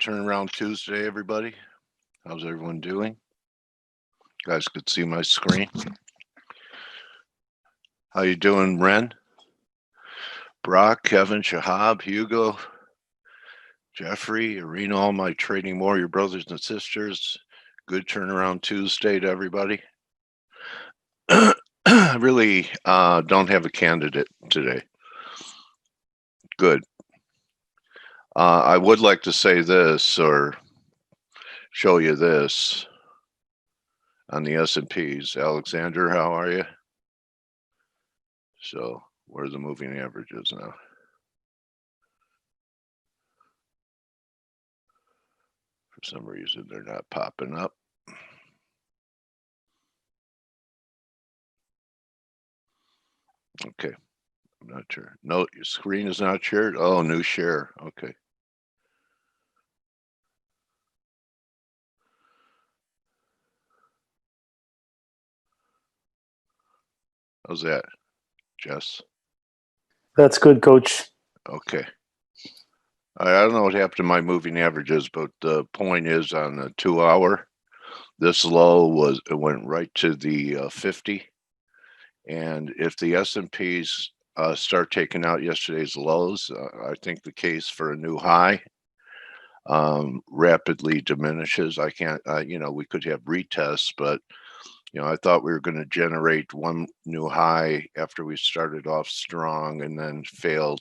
turnaround Tuesday, everybody. How's everyone doing? You guys could see my screen. How you doing, Ren? Brock, Kevin, Shahab, Hugo, Jeffrey, Irina, all my Trading Warrior brothers and sisters. Good turnaround Tuesday to everybody. I really don't have a candidate today. Good. I would like to say this or show you this on the S&Ps. Alexander, how are you? So, where are the moving averages now? For some reason, they're not popping up. Okay, I'm not sure. No, your screen is not shared. Oh, new share. Okay. How's that, Jess? That's good, Coach. Okay. I don't know what happened to my moving averages, but the point is on the 2 hour, this low it went right to the 50. And if the S&Ps start taking out yesterday's lows, I think the case for a new high rapidly diminishes. I can't, we could have retests, but I thought we were going to generate one new high after we started off strong and then failed.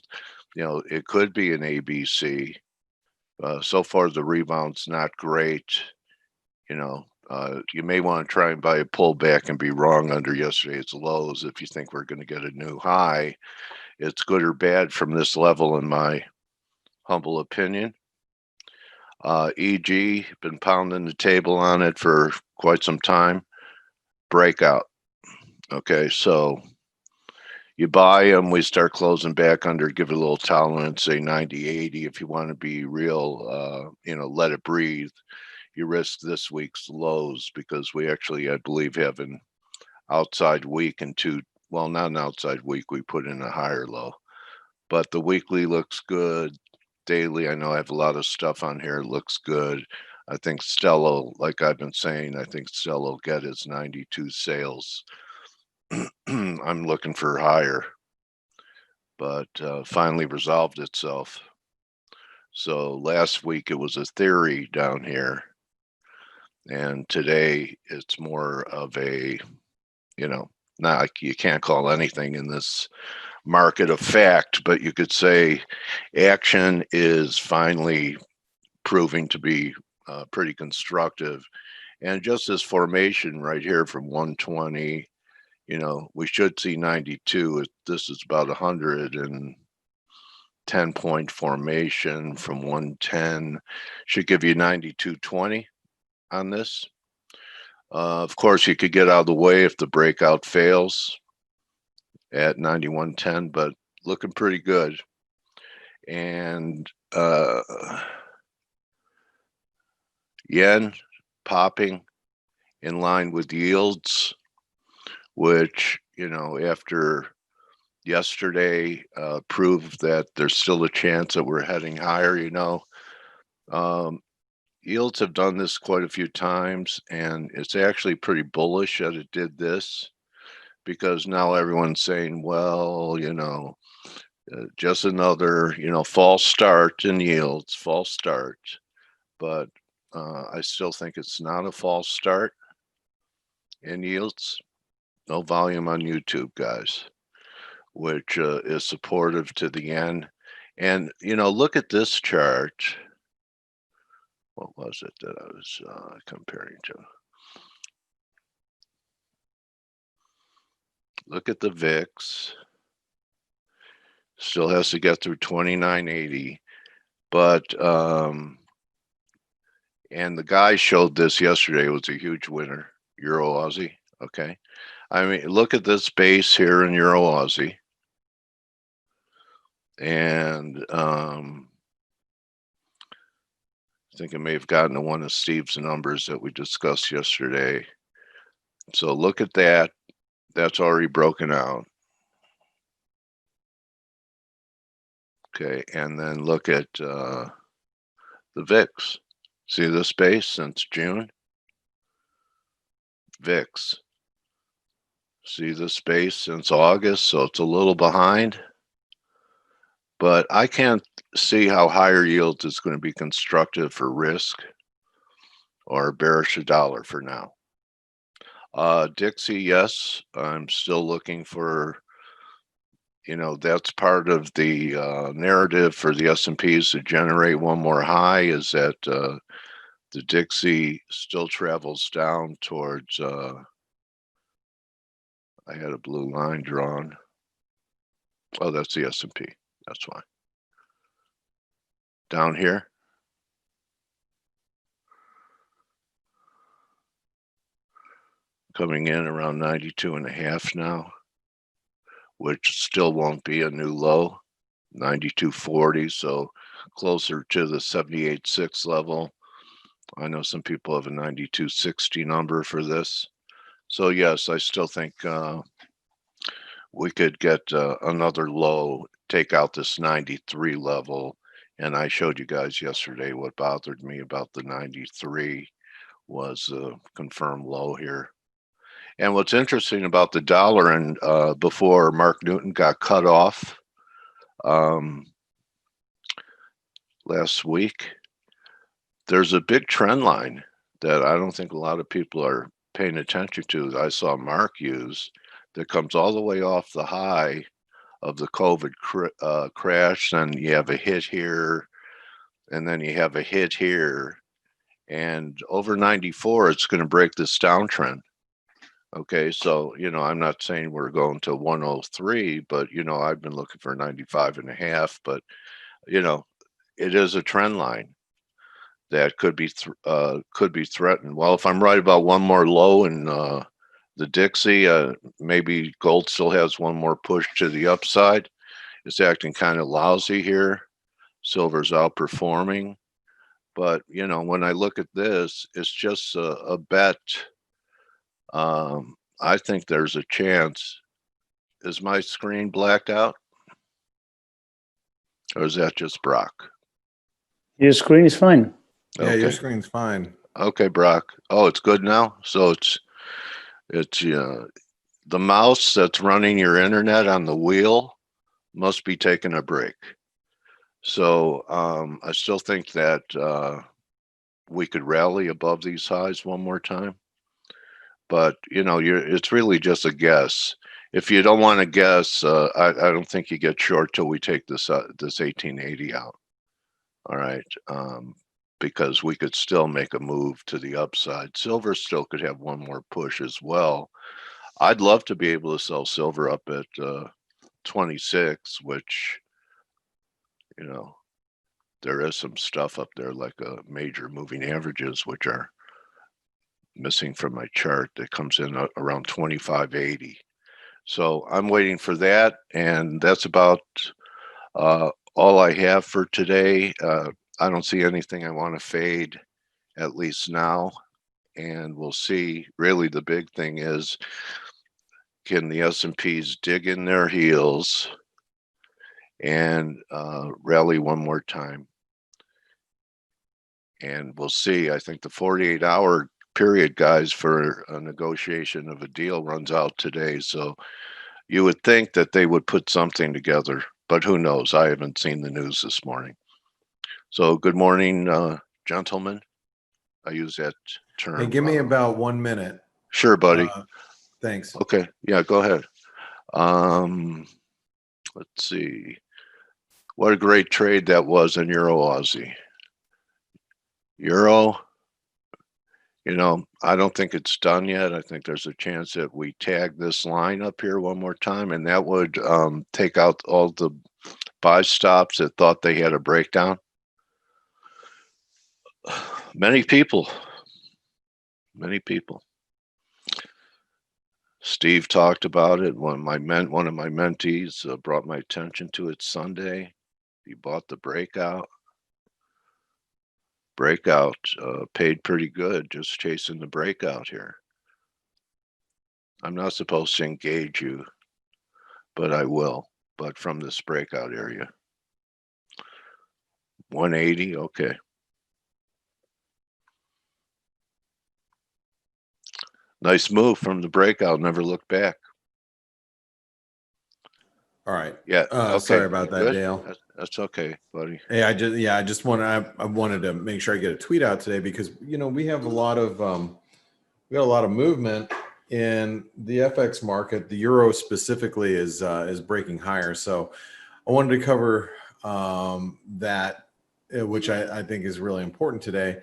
It could be an ABC. So far, the rebound's not great. You may want to try and buy a pullback and be wrong under yesterday's lows if you think we're going to get a new high. It's good or bad from this level, in my humble opinion. EG, been pounding the table on it for quite some time. Breakout. Okay, so you buy them, we start closing back under, give it a little tolerance, say 90, 80. If you want to be real, let it breathe. You risk this week's lows because we actually, I believe, have an outside week and not an outside week, we put in a higher low. But the weekly looks good. Daily, I know I have a lot of stuff on here, looks good. I think Stella, like I've been saying, I think Stella will get its 92 sales. I'm looking for higher, but finally resolved itself. So last week it was a theory down here, and today it's more of a, not like you can't call anything in this market a fact, but you could say action is finally proving to be pretty constructive. And just this formation right here from 120, we should see 92. This is about 110 point formation from 110. Should give you 92.20 on this. Of course, you could get out of the way if the breakout fails at 91.10, but looking pretty good. And yen popping in line with yields, which, after yesterday proved that there's still a chance that we're heading higher. Yields have done this quite a few times, and it's actually pretty bullish that it did this, because now everyone's saying, well, just another, false start in yields, false start. But I still think it's not a false start in yields. No volume on YouTube, guys, which is supportive to the yen. And, look at this chart. What was it that I was comparing to? Look at the VIX. Still has to get through 2980. But, and the guy showed this yesterday. It was a huge winner, Euro Aussie. Okay. I mean, look at this base here in Euro Aussie. And I think I may have gotten to one of Steve's numbers that we discussed yesterday. So look at that. That's already broken out. Okay, and then look at the The VIX. See the space since June? VIX. See the space since August, so it's a little behind. But I can't see how higher yields is going to be constructive for risk or bearish a dollar for now. Dixie, yes, I'm still looking for, that's part of the narrative for the S&Ps to generate one more high, is that the Dixie still travels down towards, I had a blue line drawn. Oh, that's the S&P. That's why. Down here. Coming in around 92.5 now, which still won't be a new low, 92.40, so closer to the 78.6 level. I know some people have a 92.60 number for this. So yes, I still think we could get another low, take out this 93 level. And I showed you guys yesterday what bothered me about the 93 was a confirmed low here. And what's interesting about the dollar, and before Mark Newton got cut off last week, there's a big trend line that I don't think a lot of people are paying attention to, that I saw Mark use, that comes all the way off the high of the COVID crash. And you have a hit here, and then you have a hit here, and over 94, it's going to break this downtrend. Okay, so, I'm not saying we're going to 103, but, I've been looking for 95.5, but, it is a trend line that could be threatened. Well, if I'm right about one more low in the Dixie, maybe gold still has one more push to the upside. It's acting kind of lousy here. Silver's outperforming. But, when I look at this, it's just a bet. I think there's a chance. Is my screen blacked out? Or is that just Brock? Your screen is fine. Yeah, Okay. your screen's fine. Okay, Brock. Oh, it's good now? So it's the mouse that's running your internet on the wheel must be taking a break. So I still think that we could rally above these highs one more time. But, it's really just a guess. If you don't want to guess, I don't think you get short till we take this 1880 out. All right. Because we could still make a move to the upside. Silver still could have one more push as well. I'd love to be able to sell silver up at 26, which, there is some stuff up there like major moving averages, which are missing from my chart, that comes in around 25.80. So I'm waiting for that, and that's about all I have for today. I don't see anything I want to fade, at least now, and we'll see. Really, the big thing is, can the S&Ps dig in their heels and rally one more time? And we'll see. I think the 48-hour period, guys, for a negotiation of a deal runs out today. So you would think that they would put something together, but who knows? I haven't seen the news this morning. So good morning, gentlemen. I use that term. Hey, give me about 1 minute. Sure, buddy. Thanks. Okay. Yeah, go ahead. Let's see. What a great trade that was in Euro Aussie. Euro, I don't think it's done yet. I think there's a chance that we tag this line up here one more time, and that would take out all the buy stops that thought they had a breakdown. Many people. Steve talked about it. One of my mentees brought my attention to it Sunday. He bought the breakout. Paid pretty good just chasing the breakout here. I'm not supposed to engage you, but I will. But from this breakout area. 180, okay. Nice move from the breakout. Never look back. All right. Yeah. Okay. Sorry about You that, good? Dale. That's okay, buddy. Hey, I just I wanted to make sure I get a tweet out today because we have a lot of we got a lot of movement in the FX market. The euro specifically is breaking higher, so I wanted to cover that, which I think is really important today,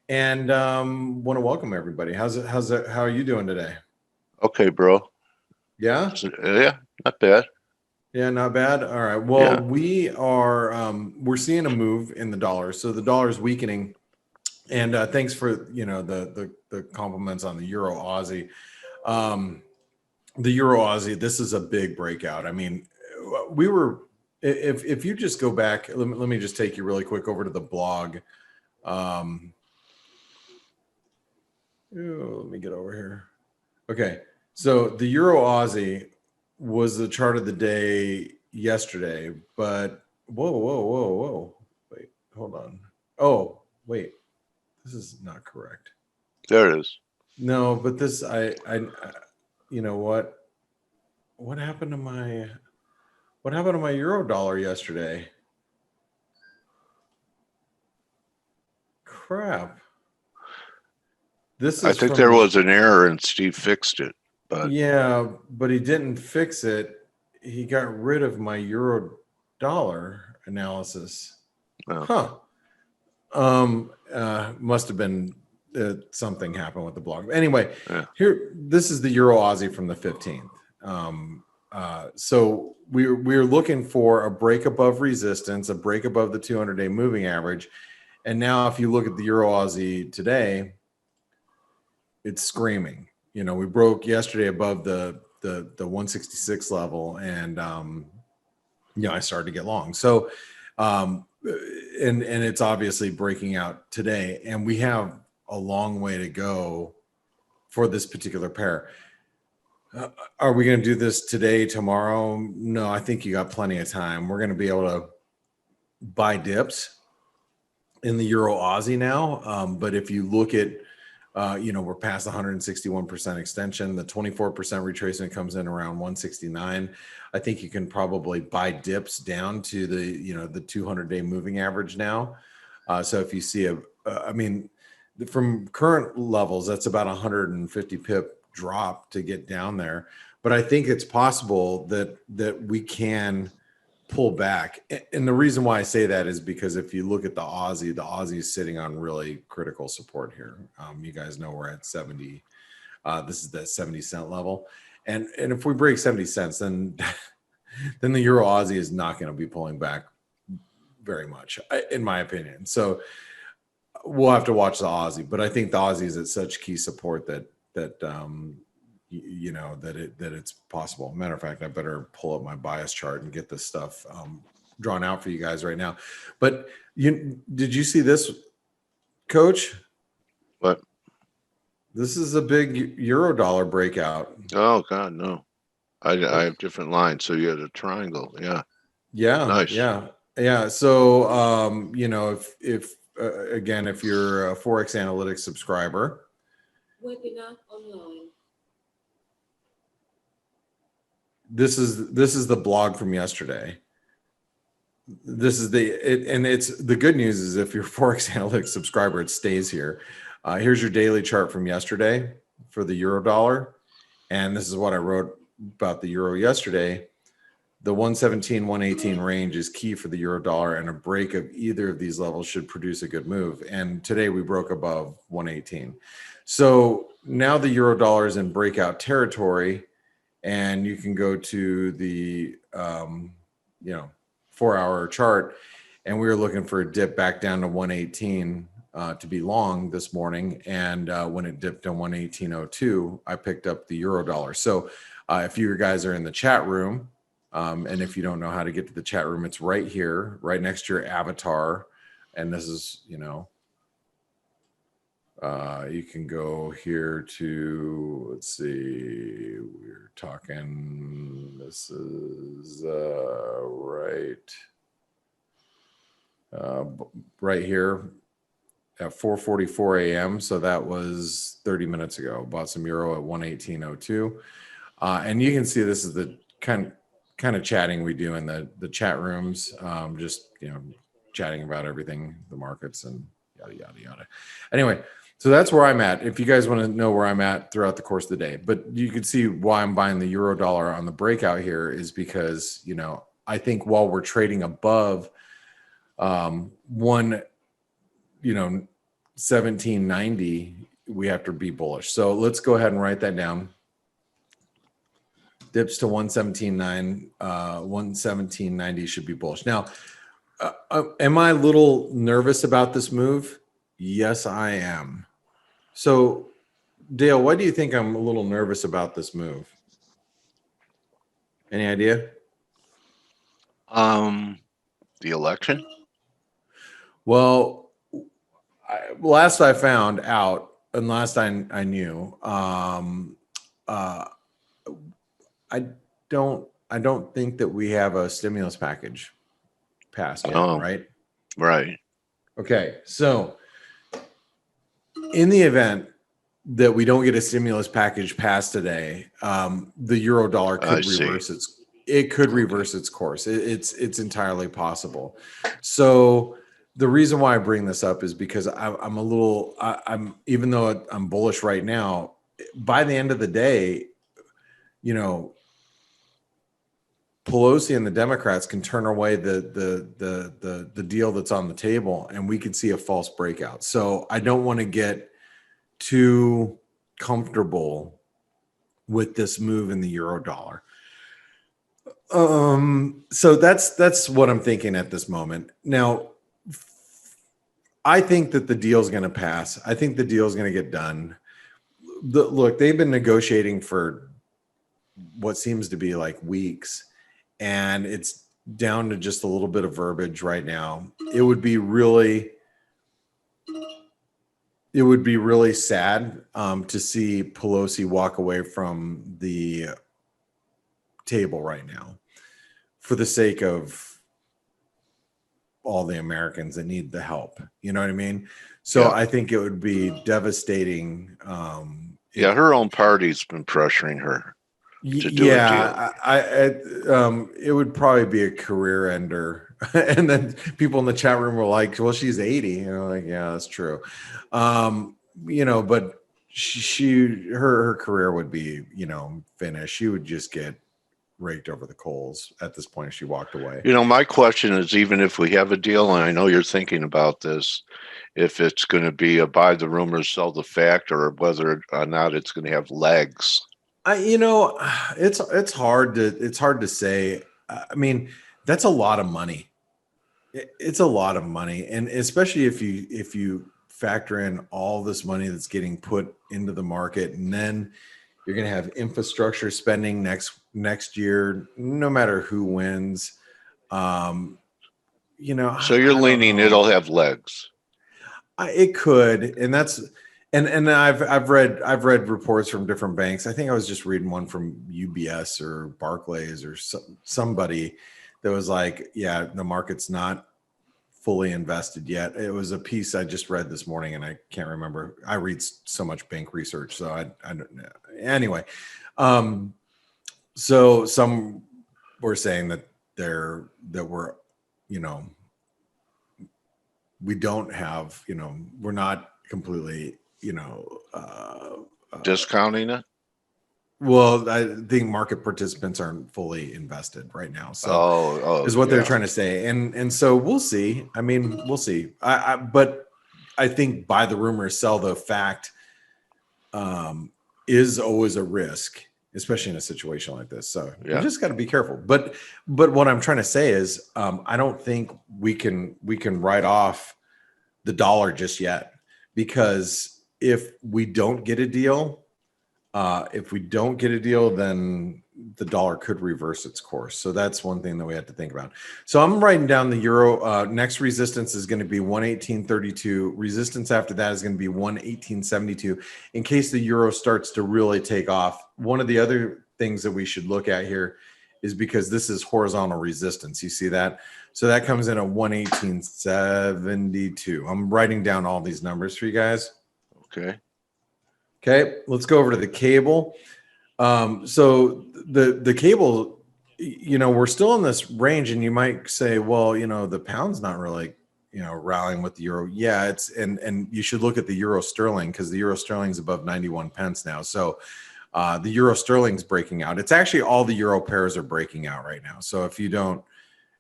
and want to welcome everybody. How are you doing today? Okay, bro. Yeah. Yeah, not bad. Yeah, not bad. All right. Well, Yeah. we're seeing a move in the dollar. So the dollar is weakening. And thanks for the compliments on the Euro Aussie. The Euro Aussie, this is a big breakout. I mean, we were if you just go back, let me just take you really quick over to the blog. Let me get over here. Okay. So the Euro Aussie was the chart of the day yesterday, but whoa. Wait, hold on. Oh, wait. This is not correct. There it is. No, but this you know what? What happened to my euro dollar yesterday? Crap. This I is think from there was an error and Steve fixed it, but yeah, but he didn't fix it. He got rid of my euro dollar analysis. no. Must have been something happened with the blog. Anyway, Yeah. here, this is the Euro Aussie from the 15th. So we're looking for a break above resistance, a break above the 200-day moving average. And now if you look at the Euro Aussie today, it's screaming. We broke yesterday above the 166 level, and I started to get long. So and it's obviously breaking out today, and we have a long way to go for this particular pair. Are we going to do this today, tomorrow? No, I think you got plenty of time. We're going to be able to buy dips in the Euro Aussie now. But if you look at, we're past the 161% extension. The 24% retracement comes in around 169. I think you can probably buy dips down to the 200-day moving average now. So if you see from current levels, that's about 150 pip drop to get down there. But I think it's possible that we can pull back. And the reason why I say that is because if you look at the Aussie is sitting on really critical support here. You guys know we're at 70. This is the 70 cent level. And if we break 70 cents, then the Euro Aussie is not going to be pulling back very much, in my opinion. So we'll have to watch the Aussie, but I think the Aussie is at such key support that it's possible. Matter of fact, I better pull up my bias chart and get this stuff drawn out for you guys right now. But did you see this, Coach? What? This is a big euro dollar breakout. Oh God, no. I have different lines. So you had a triangle. Yeah. Yeah. Nice. Yeah. So if again, if you're a ForexAnalytix subscriber, webinar online. This is the blog from yesterday. This is it's the good news is if you're a ForexAnalytix subscriber, it stays here. Here's your daily chart from yesterday for the euro dollar. And this is what I wrote about the euro yesterday. The 117, 118 range is key for the euro dollar, and a break of either of these levels should produce a good move. And today we broke above 118. So now the euro dollar is in breakout territory, and you can go to the 4-hour chart, and we were looking for a dip back down to 118 to be long this morning. And when it dipped to 118.02, I picked up the euro dollar. So if you guys are in the chat room, and if you don't know how to get to the chat room, it's right here, right next to your avatar. And this is, you can go here to, let's see, we're talking, this is right here at 4:44 a.m. So that was 30 minutes ago. Bought some euro at 118.02. And you can see this is the kind of chatting we do in the chat rooms, just, chatting about everything, the markets and yada, yada, yada. Anyway, so that's where I'm at. If you guys want to know where I'm at throughout the course of the day, but you can see why I'm buying the euro dollar on the breakout here is because, I think while we're trading above 1790, we have to be bullish. So let's go ahead and write that down. Dips to 117.9, 117.90 should be bullish. Now, am I a little nervous about this move? Yes, I am. So, Dale, why do you think I'm a little nervous about this move? Any idea? The election? Well, last I found out, and last I knew, I don't think that we have a stimulus package passed yet, right? Right. Okay, so in the event that we don't get a stimulus package passed today, the euro dollar could reverse its course. It's entirely possible. So the reason why I bring this up is because I'm even though I'm bullish right now, by the end of the day, Pelosi and the Democrats can turn away the deal that's on the table, and we could see a false breakout. So I don't want to get too comfortable with this move in the euro dollar. So that's what I'm thinking at this moment. Now, I think that the deal is going to pass. I think the deal is going to get done. Look, they've been negotiating for what seems to be like weeks, and it's down to just a little bit of verbiage right now. It would be really sad to see Pelosi walk away from the table right now for the sake of all the Americans that need the help. You know what I mean? So Yeah. I think it would be devastating. Her own party's been pressuring her to do a deal. It would probably be a career ender. And then people in the chat room were like, well, she's 80. Yeah, that's true. But her career would be, finished. She would just get raked over the coals at this point if she walked away. My question is, even if we have a deal, and I know you're thinking about this, if it's going to be a buy the rumor, sell the fact, or whether or not it's going to have legs. It's hard to say. I mean, that's a lot of money. It's a lot of money, and especially if you factor in all this money that's getting put into the market, and then you're going to have infrastructure spending next year, no matter who wins. So you're leaning it'll have legs. It could, and that's and I've read reports from different banks. I think I was just reading one from UBS or Barclays or somebody that was like, yeah, the market's not fully invested yet. It was a piece I just read this morning, and I can't remember. I read so much bank research, so I don't know. Anyway, so some were saying that we're, we don't have, we're not completely, Discounting it? Well, I think market participants aren't fully invested right now. So is what they're trying to say. And so we'll see. I mean, we'll see. But I think buy the rumor, sell the fact is always a risk, especially in a situation like this. So you just got to be careful. But what I'm trying to say is I don't think we can write off the dollar just yet, because if we don't get a deal, then the dollar could reverse its course. So that's one thing that we have to think about. So I'm writing down the euro. Next resistance is going to be 118.32. Resistance after that is going to be 118.72. In case the euro starts to really take off. One of the other things that we should look at here is because this is horizontal resistance. You see that? So that comes in at 118.72. I'm writing down all these numbers for you guys. Okay. Okay, let's go over to the cable. So the cable, we're still in this range, and you might say, well, the pound's not really, rallying with the euro. Yeah, and you should look at the euro sterling, because the euro sterling's above 91 pence now. So the euro sterling's breaking out. It's actually all the euro pairs are breaking out right now. So if you don't,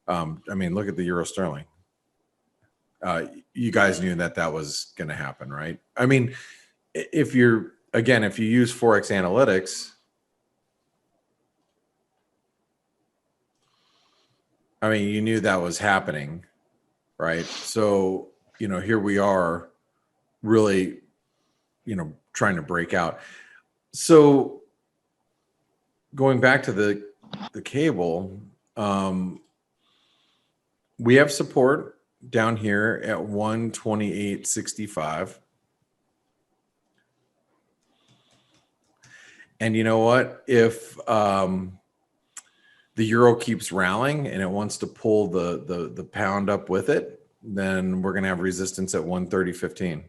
look at the euro sterling. You guys knew that was going to happen, right? I mean, if you use ForexAnalytix, you knew that was happening, right? So, here we are really, trying to break out. So going back to the cable, we have support down here at 128.65. And you know what? If the euro keeps rallying and it wants to pull the pound up with it, then we're going to have resistance at 130.15.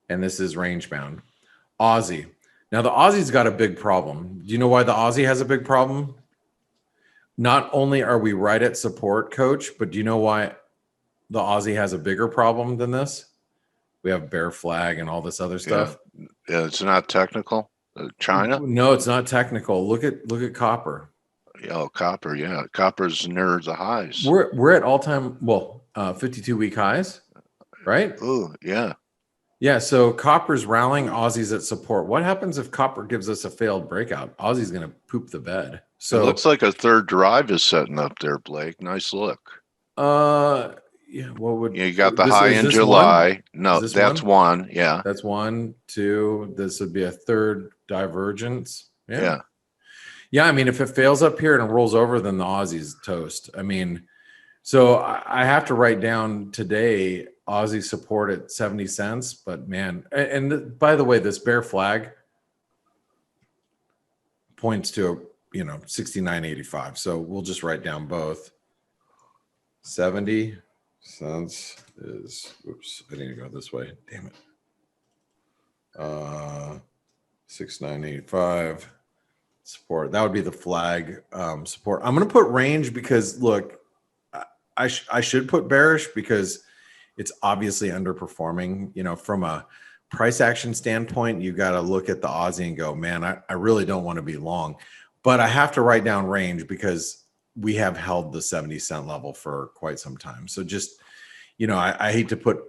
And this is range bound. Aussie. Now the Aussie's got a big problem. Do you know why the Aussie has a big problem? Not only are we right at support, Coach, but do you know why the Aussie has a bigger problem than this? We have bear flag and all this other stuff. Yeah, it's not technical. China? No, it's not technical. Look at copper. Oh, copper. Yeah, copper's near the highs. We're at all-time 52-week highs, right? Oh, yeah. Yeah. So copper's rallying. Aussie's at support. What happens if copper gives us a failed breakout? Aussie's going to poop the bed. So it looks like a third drive is setting up there, Blake. Nice look. Yeah. What would you got the high in July? No, that's one. Yeah, that's 1, 2. This would be a third divergence. Yeah. If it fails up here and it rolls over, then the Aussie's toast. So I have to write down today Aussie support at 70 cents. But man, and by the way, this bear flag points to 69.85. So we'll just write down both. 70 cents is, oops, I need to go this way. Damn it. 69.85 support. That would be the flag support. I'm going to put range because look, I should put bearish because it's obviously underperforming. From a price action standpoint, you got to look at the Aussie and go, man, I really don't want to be long, but I have to write down range because we have held the 70 cent level for quite some time. So just, I hate to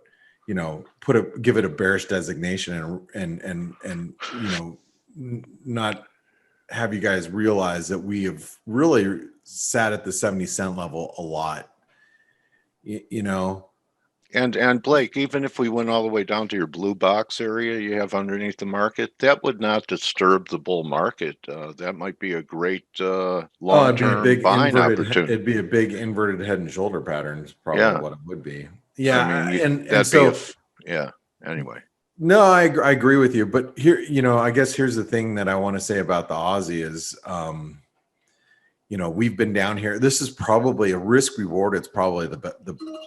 give it a bearish designation and not have you guys realize that we have really sat at the 70 cent level a lot, And Blake, even if we went all the way down to your blue box area you have underneath the market, that would not disturb the bull market. That might be a great long-term buying opportunity. It'd be a big inverted head and shoulder pattern is probably what it would be. Yeah. Anyway. No, I agree with you. But here, I guess here's the thing that I want to say about the Aussie is, we've been down here. This is probably a risk reward. It's probably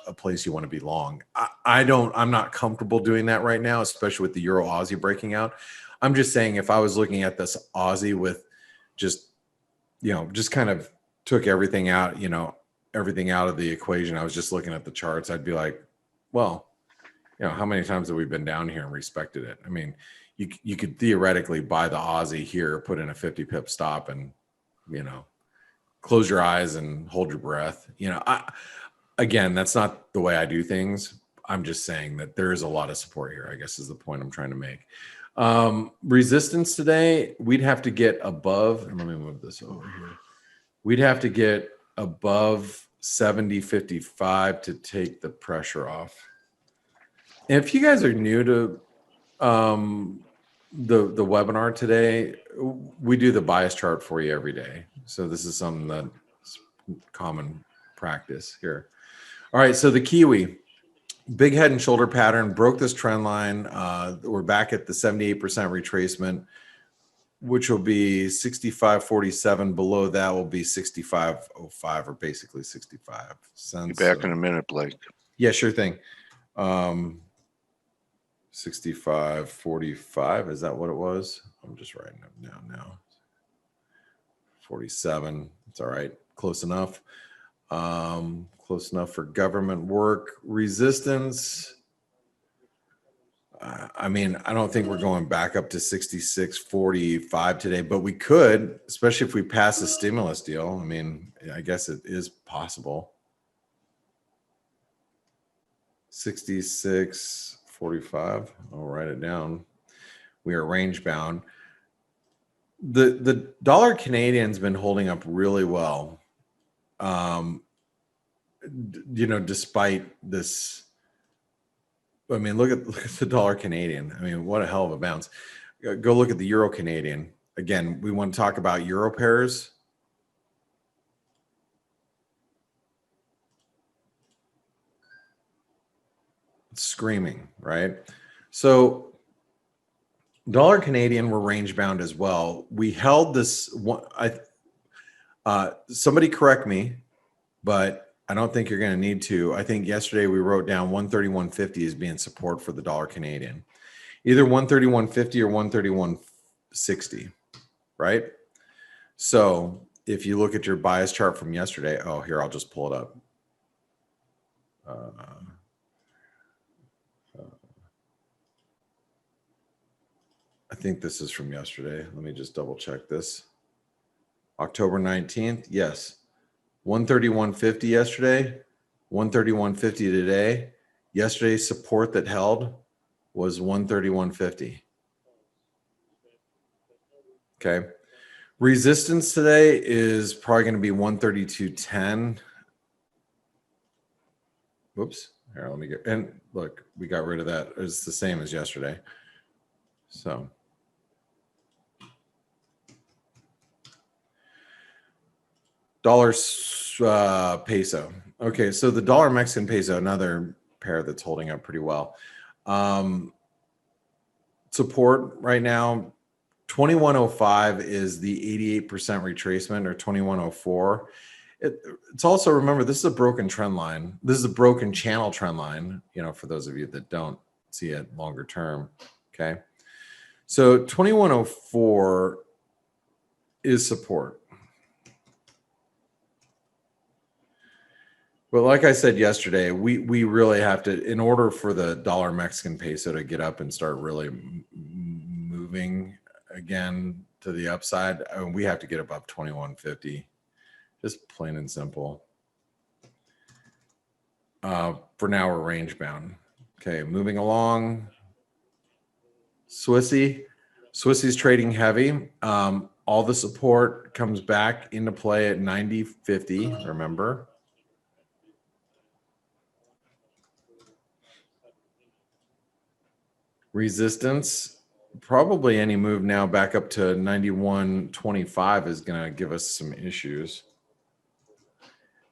a place you want to be long. I'm not comfortable doing that right now, especially with the Euro Aussie breaking out. I'm just saying if I was looking at this Aussie with just kind of took everything out, everything out of the equation. I was just looking at the charts. I'd be like, well, how many times have we been down here and respected it? You could theoretically buy the Aussie here, put in a 50 pip stop and, close your eyes and hold your breath. Again, that's not the way I do things. I'm just saying that there is a lot of support here, I guess is the point I'm trying to make. Resistance today, we'd have to get above, and let me move this over here. We'd have to get above 70.55 to take the pressure off. And if you guys are new to the webinar today, we do the bias chart for you every day. So this is something that's common practice here. All right, so the Kiwi, big head and shoulder pattern, broke this trend line. We're back at the 78% retracement, which will be 65.47. Below that will be 65.05, or basically 65 cents. Be back in a minute, Blake. Yeah, sure thing. 65.45. Is that what it was? I'm just writing it down now. 47. It's all right. Close enough. Close enough for government work. Resistance. I mean, I don't think we're going back up to 66.45 today, but we could, especially if we pass a stimulus deal. I mean, I guess it is possible. 66.45. I'll write it down. We are range bound. The dollar Canadian's been holding up really well. You know, despite this. I mean, look at the dollar Canadian. I mean, what a hell of a bounce. Go look at the Euro Canadian. Again, we want to talk about Euro pairs. It's screaming, right? So dollar Canadian, we're range bound as well. We held this one. Somebody correct me, but I don't think you're going to need to. I think yesterday we wrote down 131.50 as being support for the dollar Canadian, either 131.50 or 131.60, right? So if you look at your bias chart from yesterday, oh, here, I'll just pull it up. I think this is from yesterday. Let me just double check this. October 19th. Yes. 131.50 yesterday, 131.50 today. Yesterday's support that held was 131.50. Okay. Resistance today is probably going to be 132.10. Whoops. Here, let me get, and look, we got rid of that. It's the same as yesterday. So. Dollar peso. Okay, so the dollar Mexican peso, another pair that's holding up pretty well. Support right now, 2105 is the 88% retracement, or 2104. It's also, remember, this is a broken trend line. This is a broken channel trend line, you know, for those of you that don't see it longer term. Okay, so 2104 is support. But like I said yesterday, we really have to, in order for the dollar Mexican peso to get up and start really moving again to the upside, we have to get above 21.50, just plain and simple. For now, we're range bound. Okay, moving along. Swissy's trading heavy. All the support comes back into play at 90.50, remember. Resistance, probably any move now back up to 91.25 is going to give us some issues.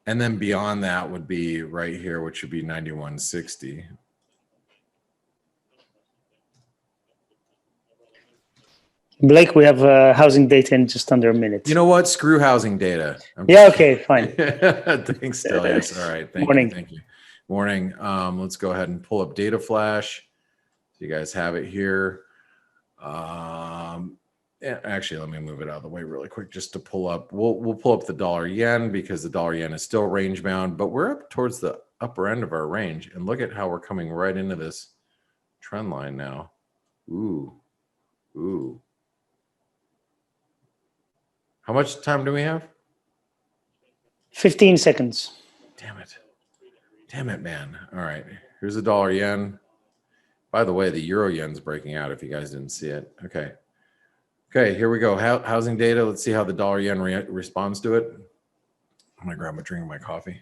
And then beyond that would be right here, which would be 91.60. Blake, we have housing data in just under a minute. You know what? Screw housing data. Yeah, okay, fine. Thanks, Stelios. All right, Morning. Thank you. Morning. Let's go ahead and pull up Data Flash. So you guys have it here. Actually, let me move it out of the way really quick just to pull up. We'll pull up the dollar yen, because the dollar yen is still range bound, but we're up towards the upper end of our range. And look at how we're coming right into this trend line now. Ooh. How much time do we have? 15 seconds. Damn it, man. All right. Here's the dollar yen. By the way, the euro yen's breaking out if you guys didn't see it. Okay, here we go. Housing data. Let's see how the dollar yen responds to it. I'm going to grab a drink of my coffee.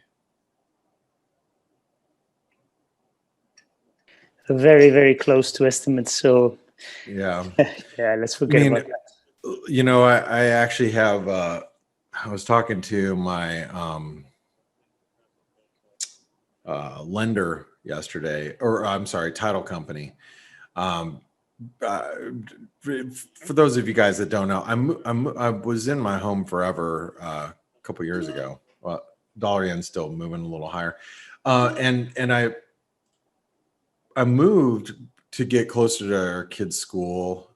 Very, very close to estimates. So Yeah. yeah, let's forget about that. You know, I actually have, I was talking to my lender yesterday, or I'm sorry, title company. For those of you guys that don't know, I was in my home forever a couple years ago. Well, dollar yen's still moving a little higher, and I moved to get closer to our kids' school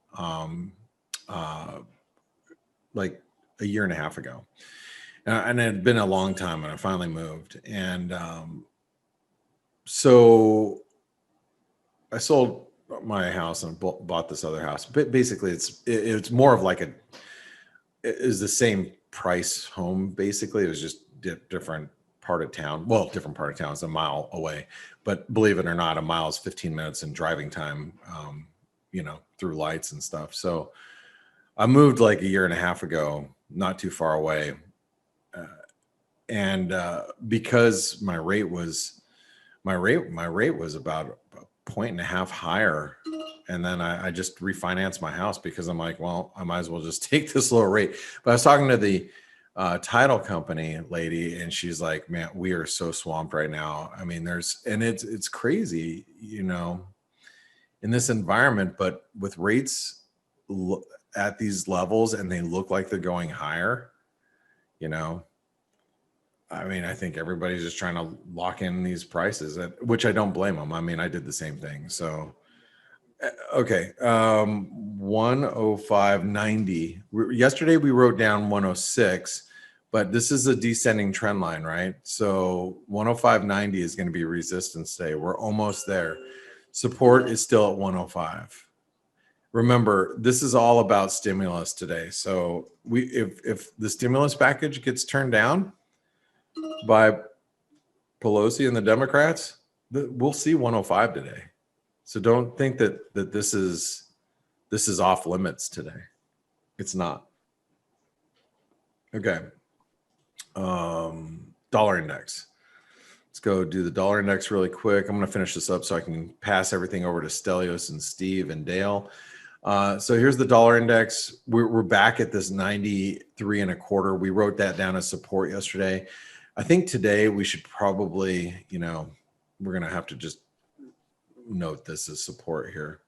like a year and a half ago. And it had been a long time when I finally moved. And so I sold my house and bought this other house. But basically, it's more of like it is the same price home. Basically, it was just different part of town. Well, different part of town. It's a mile away. But believe it or not, a mile is 15 minutes in driving time, through lights and stuff. So I moved like a year and a half ago, not too far away. And because my rate was about a point and a half higher, and then I just refinanced my house because I'm like, well, I might as well just take this lower rate. But I was talking to the title company lady, and she's like, man, we are so swamped right now. I mean, it's crazy, in this environment, but with rates at these levels and they look like they're going higher, I mean, I think everybody's just trying to lock in these prices, which I don't blame them. I mean, I did the same thing. So, okay. 105.90. Yesterday we wrote down 106, but this is a descending trend line, right? So 105.90 is going to be resistance today. We're almost there. Support is still at 105. Remember, this is all about stimulus today. So if the stimulus package gets turned down by Pelosi and the Democrats, we'll see 105 today. So don't think that this is off limits today. It's not. Okay. Dollar index. Let's go do the dollar index really quick. I'm going to finish this up so I can pass everything over to Stelios and Steve and Dale. So here's the dollar index. We're back at this 93.25. We wrote that down as support yesterday. I think today we should probably, we're going to have to just note this as support here.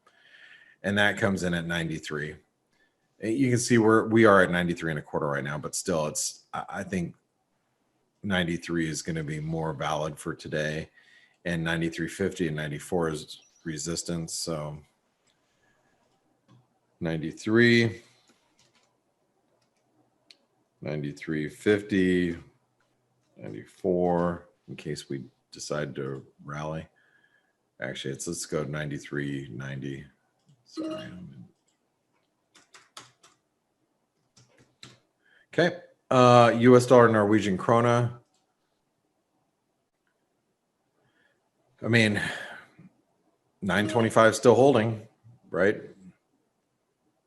And that comes in at 93. You can see we are at 93.25 right now, but still I think 93 is going to be more valid for today, and 93.50 and 94 is resistance. So 93, 93.50, 94, in case we decide to rally. Actually, let's go 93.90. Sorry. Okay. US dollar, Norwegian krona. I mean, 925 still holding, right?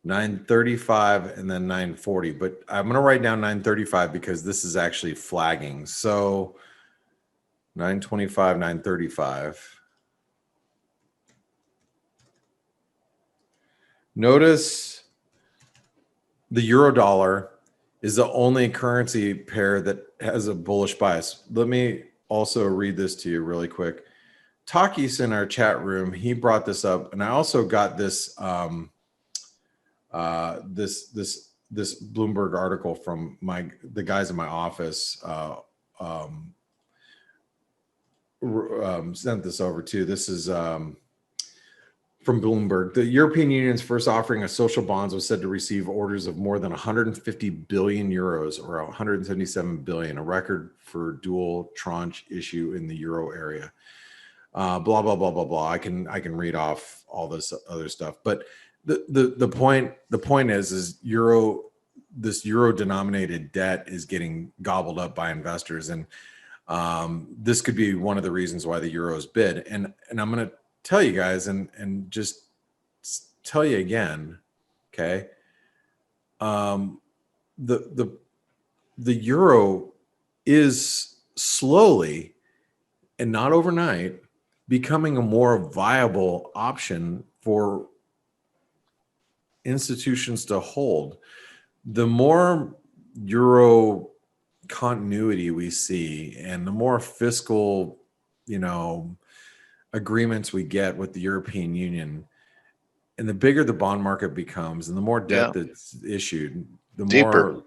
935 and then 940, but I'm going to write down 935 because this is actually flagging. So 925, 935. Notice the euro dollar is the only currency pair that has a bullish bias. Let me also read this to you really quick. Taki's in our chat room. He brought this up, and I also got this this Bloomberg article from the guys in my office. Sent this over too. This is from Bloomberg. The European Union's first offering of social bonds was said to receive orders of more than 150 billion euros, or 177 billion, a record for dual tranche issue in the euro area. Blah blah blah blah blah. I can read off all this other stuff, but the point is this euro denominated debt is getting gobbled up by investors, and this could be one of the reasons why the euro's bid. And I'm going to tell you guys and just tell you again, okay? The euro is slowly and not overnight becoming a more viable option for institutions to hold. The more euro continuity we see and the more fiscal, agreements we get with the European Union, and the bigger the bond market becomes and the more debt that's issued, the Deeper. more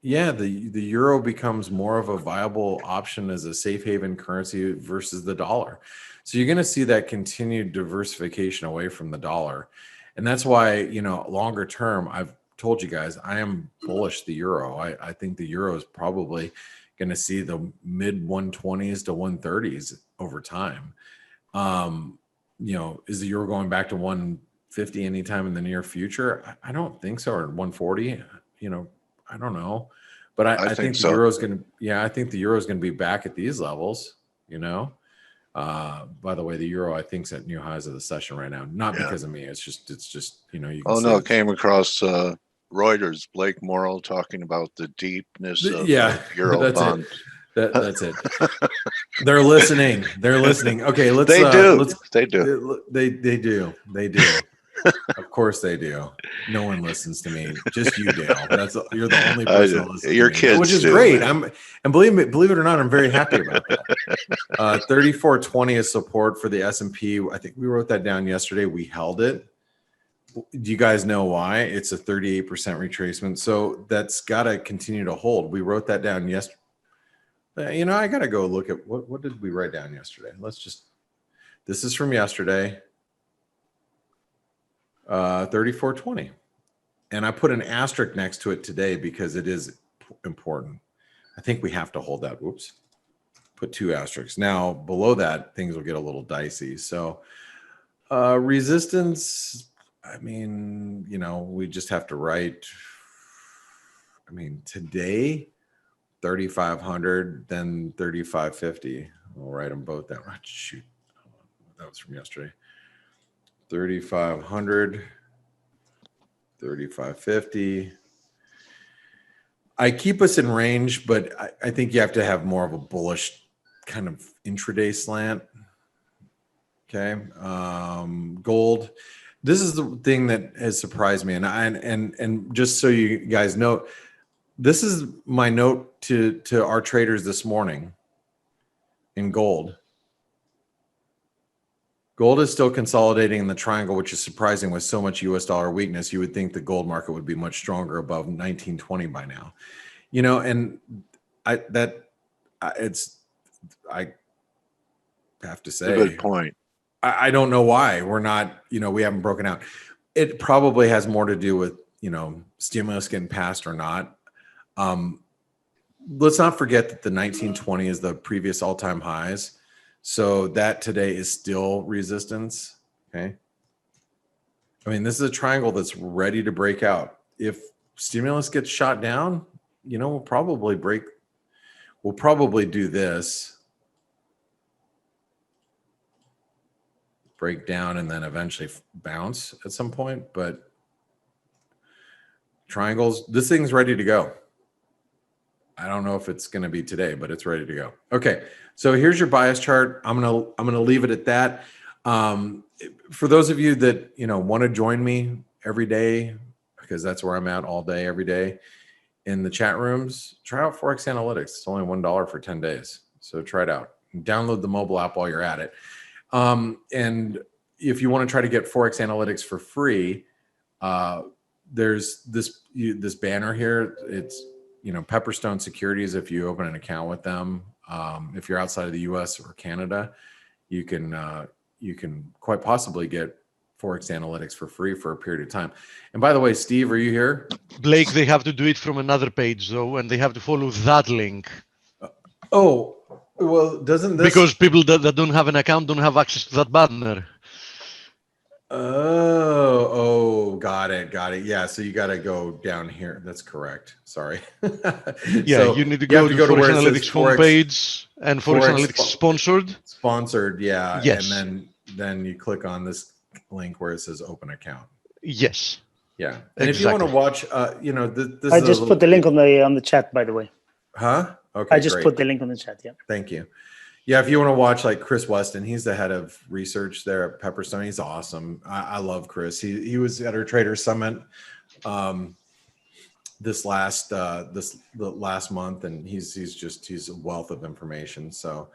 the euro becomes more of a viable option as a safe haven currency versus the dollar. So you're going to see that continued diversification away from the dollar. And that's why, longer term, I've told you guys, I am bullish the euro. I think the euro is probably going to see the mid 120s to 130s over time. Is the euro going back to 150 anytime in the near future? I don't think so. Or 140, I don't know. But I think the so. euro is going to, I think the euro is going to be back at these levels, By the way, the euro I think is at new highs of the session right now. Not because of me. It's just you can see it came across Reuters. Blake Morrill talking about the deepness of euro that's bonds. That's it. They're listening. Okay, let's. They do. They do. Of course they do. No one listens to me. Just you, Dale. You're the only person that listens. Your to me, kids, which is do, great. man. And believe it or not, I'm very happy about that. 3420 is support for the S&P. I think we wrote that down yesterday. We held it. Do you guys know why? It's a 38% retracement. So that's got to continue to hold. We wrote that down yesterday. I got to go look at what did we write down yesterday? This is from yesterday. 3420. And I put an asterisk next to it today because it is important. I think we have to hold that. Whoops. Put 2 asterisks. Now, below that, things will get a little dicey. So, resistance, we just have to write, today, 3,500, then 3,550. We'll write them both down. Oh, shoot. That was from yesterday. 3,500, 3,550. I keep us in range, but I think you have to have more of a bullish kind of intraday slant. Okay. Gold. This is the thing that has surprised me. And just so you guys know, this is my note to our traders this morning in gold. Gold is still consolidating in the triangle, which is surprising with so much US dollar weakness. You would think the gold market would be much stronger above 1920 by now. And I have to say, a good point. I don't know why we're not, we haven't broken out. It probably has more to do with, stimulus getting passed or not. Let's not forget that the 1920 is the previous all-time highs. So that today is still resistance. Okay. This is a triangle that's ready to break out. If stimulus gets shot down, we'll probably do this. Break down and then eventually bounce at some point. But triangles, this thing's ready to go. I don't know if it's going to be today, but it's ready to go. Okay, so here's your bias chart. I'm gonna leave it at that. For those of you that want to join me every day, because that's where I'm at all day, every day in the chat rooms, try out ForexAnalytix. It's only $1 for 10 days, so try it out. Download the mobile app while you're at it. And if you want to try to get ForexAnalytix for free, there's this banner here. It's Pepperstone Securities. If you open an account with them, if you're outside of the U.S. or Canada, you can quite possibly get ForexAnalytix for free for a period of time. And by the way, Steve, are you here? Blake, they have to do it from another page though, and they have to follow that link. Oh, well, doesn't this? Because people that don't have an account don't have access to that banner. Oh, got it. Yeah, so you got to go down here. That's correct. Sorry. Yeah, So you need to go to ForexAnalytix homepage and ForexAnalytix sponsored. Sponsored, yeah. Yes. And then you click on this link where it says open account. Yes. Yeah. And if you want to watch, this I just put the link on the chat, by the way. Huh? Okay. I just put the link on the chat. Yeah. Thank you. Yeah, if you want to watch like Chris Weston, he's the head of research there at Pepperstone. He's awesome. I love Chris. He was at our Trader Summit the last month, and he's a wealth of information. So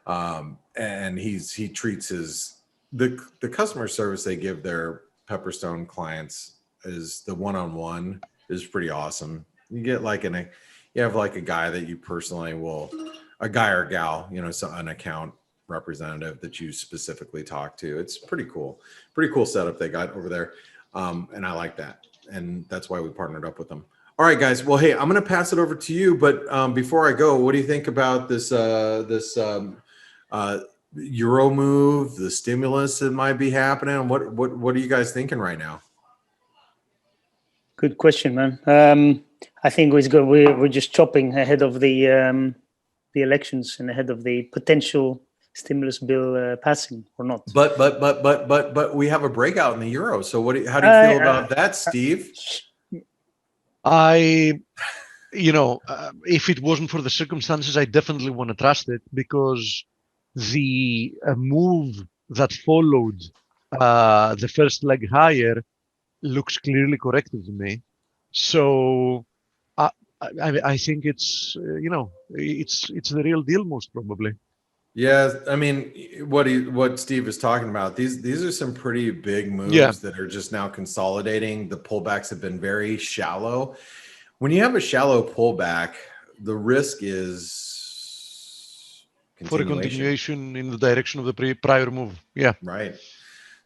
and he treats the customer service they give their Pepperstone clients is the one-on-one is pretty awesome. You get you have like a guy that you personally will, a guy or gal, so an account representative that you specifically talk to. It's pretty cool setup they got over there. And I like that. And that's why we partnered up with them. All right, guys. Well, hey, I'm going to pass it over to you. But before I go, what do you think about this Euro move, the stimulus that might be happening? What are you guys thinking right now? Good question, man. I think we're just chopping ahead of the elections and ahead of the potential stimulus bill passing or not. But we have a breakout in the euro. So how do you feel about that, Steve? If it wasn't for the circumstances, I definitely want to trust it, because the move that followed the first leg higher looks clearly corrected to me. So I think it's it's the real deal, most probably. Yeah, I mean, what Steve is talking about, these are some pretty big moves that are just now consolidating. The pullbacks have been very shallow. When you have a shallow pullback, the risk is for a continuation in the direction of the prior move. Yeah. Right.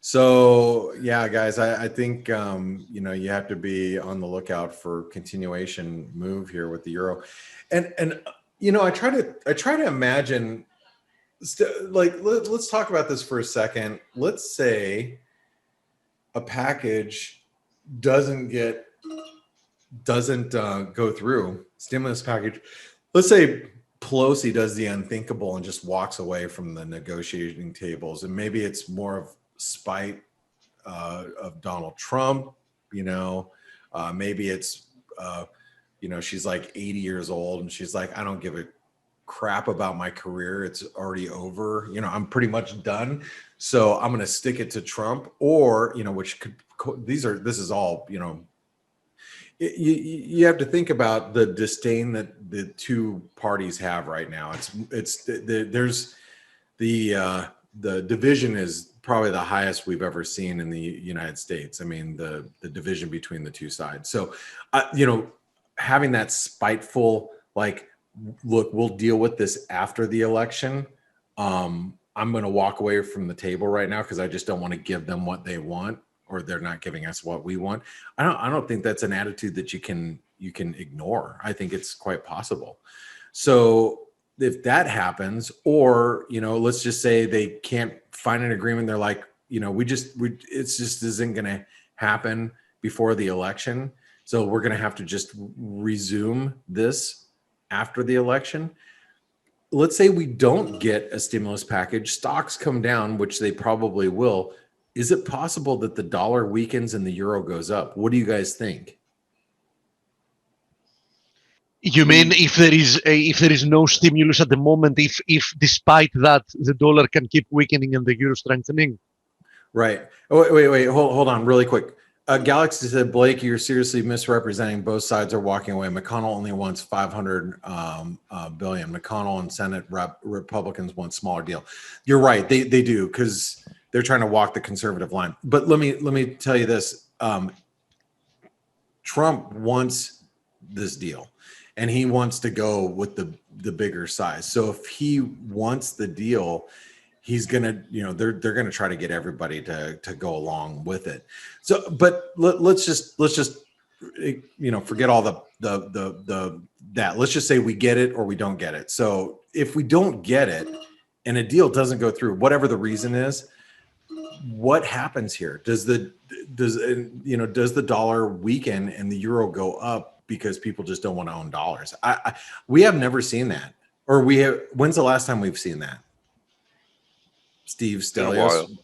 So yeah, guys, I think you have to be on the lookout for continuation move here with the euro, and I try to imagine. Let's talk about this for a second. Let's say a package doesn't go through, stimulus package. Let's say Pelosi does the unthinkable and just walks away from the negotiating tables, and maybe it's more of spite of Donald Trump. Maybe it's she's like 80 years old and she's like, I don't give a crap about my career, it's already over, I'm pretty much done, so I'm going to stick it to Trump. Or which could, this is all, you have to think about the disdain that the two parties have right now. There's the division is probably the highest we've ever seen in the United States. I mean, the division between the two sides. So having that spiteful, like, look, we'll deal with this after the election. I'm going to walk away from the table right now because I just don't want to give them what they want, or they're not giving us what we want. I don't think that's an attitude that you can ignore. I think it's quite possible. So if that happens, or let's just say they can't find an agreement, they're like, it just isn't going to happen before the election, so we're going to have to just resume this after the election. Let's say we don't get a stimulus package, stocks come down, which they probably will. Is it possible that the dollar weakens and the euro goes up? What do you guys think? You mean if there is no stimulus at the moment, if despite that the dollar can keep weakening and the euro strengthening? Right. Oh, wait. Hold on, really quick. Galaxy said, Blake, you're seriously misrepresenting. Both sides are walking away. McConnell only wants $500 billion. McConnell and Senate Republicans want smaller deal. You're right. They do, because they're trying to walk the conservative line. But let me tell you this. Trump wants this deal, and he wants to go with the bigger size. So if he wants the deal, he's gonna, they're gonna try to get everybody to go along with it. So, but let's just forget all that. Let's just say we get it or we don't get it. So if we don't get it and a deal doesn't go through, whatever the reason is, what happens here? Does the dollar weaken and the euro go up because people just don't want to own dollars? We have never seen that, or when's the last time we've seen that? Steve Stelios.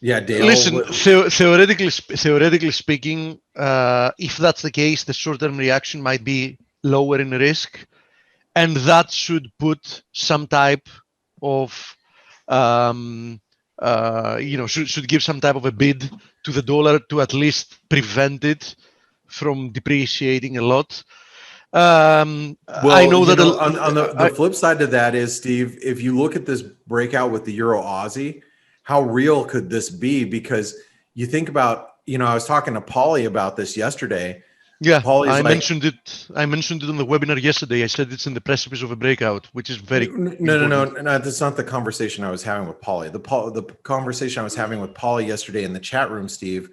Yeah, Dale. Listen, theoretically speaking, if that's the case, the short-term reaction might be lower in risk, and that should put some type of, should give some type of a bid to the dollar to at least prevent it from depreciating a lot. I know that on the flip side to that is, Steve, if you look at this breakout with the Euro Aussie, how real could this be? Because you think about, I was talking to Paulie about this yesterday. Yeah, Paulie's I like- mentioned it. I mentioned it on the webinar yesterday. I said it's in the precipice of a breakout, which is very No. That's not the conversation I was having with Paulie. The conversation I was having with Paulie yesterday in the chat room, Steve,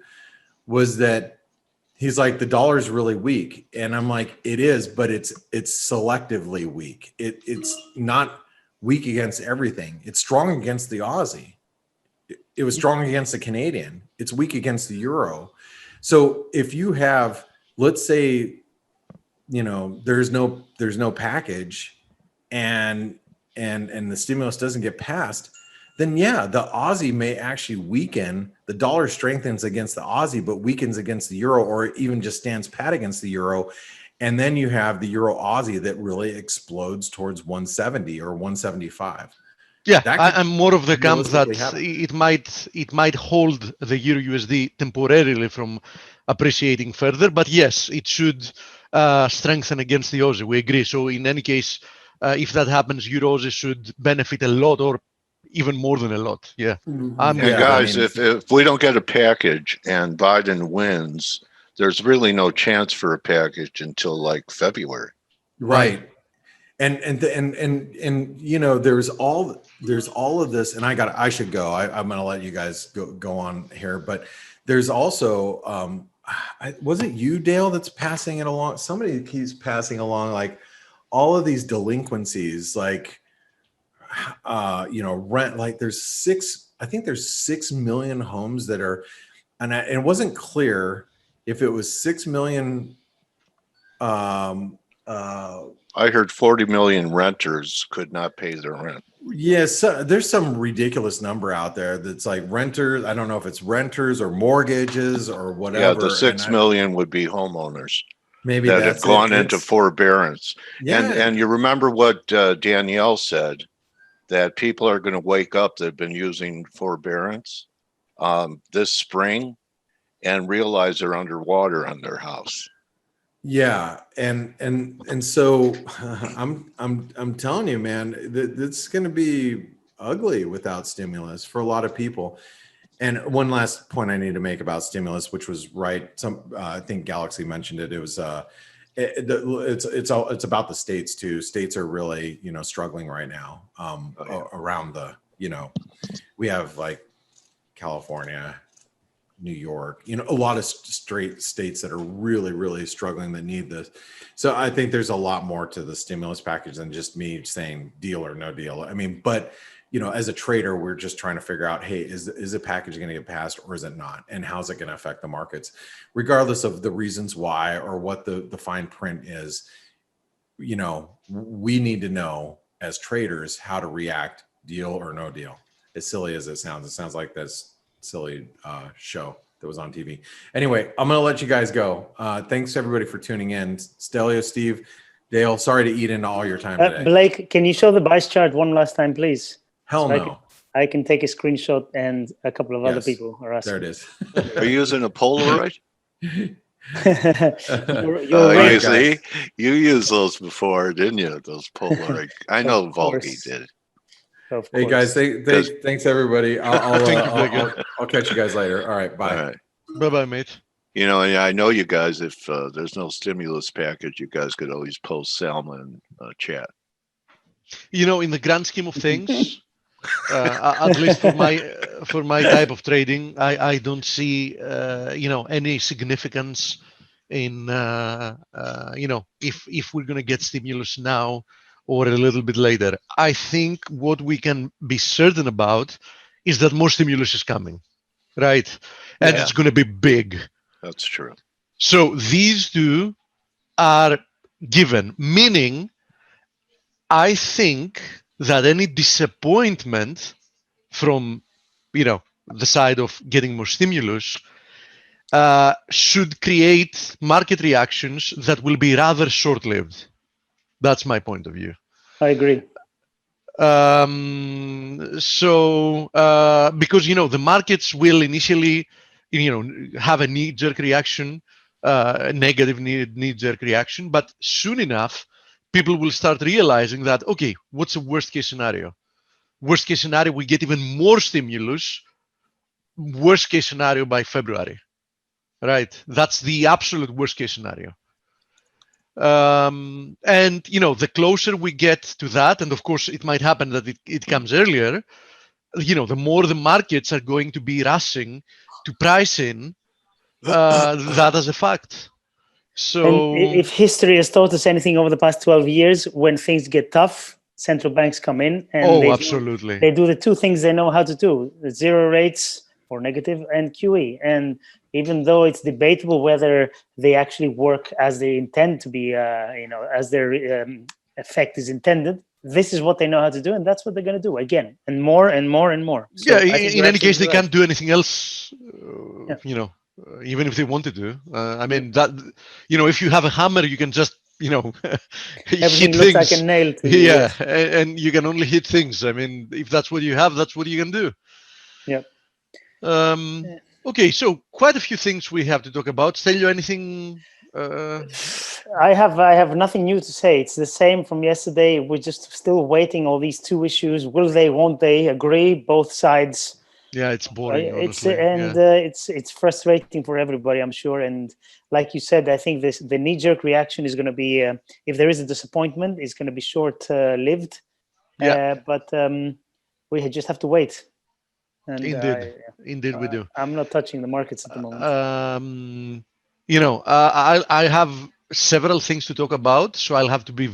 was that he's like, the dollar's really weak, and I'm like, it is, but it's selectively weak. It's not weak against everything. It's strong against the Aussie. It was strong against the Canadian. It's weak against the euro. So if you have, let's say, you know, there's no package, and the stimulus doesn't get passed, then yeah, the Aussie may actually weaken. The dollar strengthens against the Aussie, but weakens against the euro, or even just stands pat against the euro. And then you have the euro Aussie that really explodes towards 170 or 175. Yeah, That could I'm more of the camp that realistically it might hold the Euro USD temporarily from appreciating further, but yes, it should strengthen against the Aussie. We agree. So in any case, if that happens, Euro Aussie should benefit a lot, or even more than a lot. Yeah. And Yeah, guys, I mean- if we don't get a package and Biden wins, there's really no chance for a package until like February. Right. And you know, there's all of this, and I should go. I'm going to let you guys go on here, but there's also was it you, Dale, that's passing it along? Somebody keeps passing along like all of these delinquencies, like you know, rent. Like there's 6 million homes that are, and it wasn't clear if it was 6 million. I heard 40 million renters could not pay their rent. Yes, there's some ridiculous number out there that's like renters. I don't know if it's renters or mortgages or whatever. Yeah, the 6 million would be homeowners maybe that that's have gone it. into It's- forbearance. Yeah, And you remember what Danielle said, that people are going to wake up that have been using forbearance this spring and realize they're underwater on their house. yeah, and so I'm telling you, man, it's going to be ugly without stimulus for a lot of people. And one last point I need to make about stimulus, which was right. I think Galaxy mentioned it. It was it's about the states too. States are really, you know, struggling right now. Around the, you know, we have like California, New York, you know, a lot of straight states that are really, really struggling that need this. So I think there's a lot more to the stimulus package than just me saying deal or no deal. I mean, but you know, as a trader, we're just trying to figure out, hey, is the package going to get passed or is it not? And how's it going to affect the markets? Regardless of the reasons why or what the fine print is, you know, we need to know as traders how to react, deal or no deal. As silly as it sounds like this silly show that was on TV. Anyway, I'm going to let you guys go. Thanks everybody for tuning in. Stelio, Steve, Dale, sorry to eat into all your time today. Blake, can you show the buys chart one last time, please? Hell So no. I can take a screenshot, and a couple of other Yes, people are asking. There it is. Are you using a Polaroid? You're right. You see, you used those before, didn't you? Those Polaroid. I know Of Volky course. did. Of Hey guys, course. thanks everybody. Thank you, Blake. I'll catch you guys later. All right, bye. All right. Bye-bye, mate. You know, and I know you guys, if there's no stimulus package, you guys could always post Selma in chat. You know, in the grand scheme of things, at least for my type of trading, I don't see you know, any significance in you know, if we're going to get stimulus now or a little bit later. I think what we can be certain about is that more stimulus is coming, right? And Yeah. it's going to be big. That's true. So these two are given, meaning I think that any disappointment from, you know, the side of getting more stimulus should create market reactions that will be rather short-lived. That's my point of view. I agree. So because, you know, the markets will initially, you know, have a knee-jerk reaction, a negative knee-jerk reaction, but soon enough, people will start realizing that, okay, what's the worst case scenario? Worst case scenario, we get even more stimulus. Worst case scenario by February, right? That's the absolute worst case scenario. And the closer we get to that, and of course it might happen that it comes earlier, the more the markets are going to be rushing to price in that as a fact. So And if history has taught us anything over the past 12 years, when things get tough, central banks come in and absolutely. They do the two things they know how to do: the zero rates or negative and QE. And even though it's debatable whether they actually work as they intend to be, as their effect is intended, this is what they know how to do, and that's what they're going to do again, and more and more and more. So yeah, in any case, they can't do anything else. Yeah. Even if they wanted to. I mean that if you have a hammer, you can just Everything hit looks things. like a nail to you. Yeah, Yes. and you can only hit things. I mean, if that's what you have, that's what you can do. Yeah. Okay, so quite a few things we have to talk about. Stelio, anything? I have nothing new to say. It's the same from yesterday. We're just still waiting all these two issues. Will they? Won't they? Agree? Both sides. Yeah, it's boring. Honestly. It's frustrating for everybody, I'm sure. And like you said, I think the knee-jerk reaction is going to be, if there is a disappointment, it's going to be short-lived. Yeah. But we just have to wait. And Indeed, we do. I'm not touching the markets at the moment. I have several things to talk about, so I'll have to be,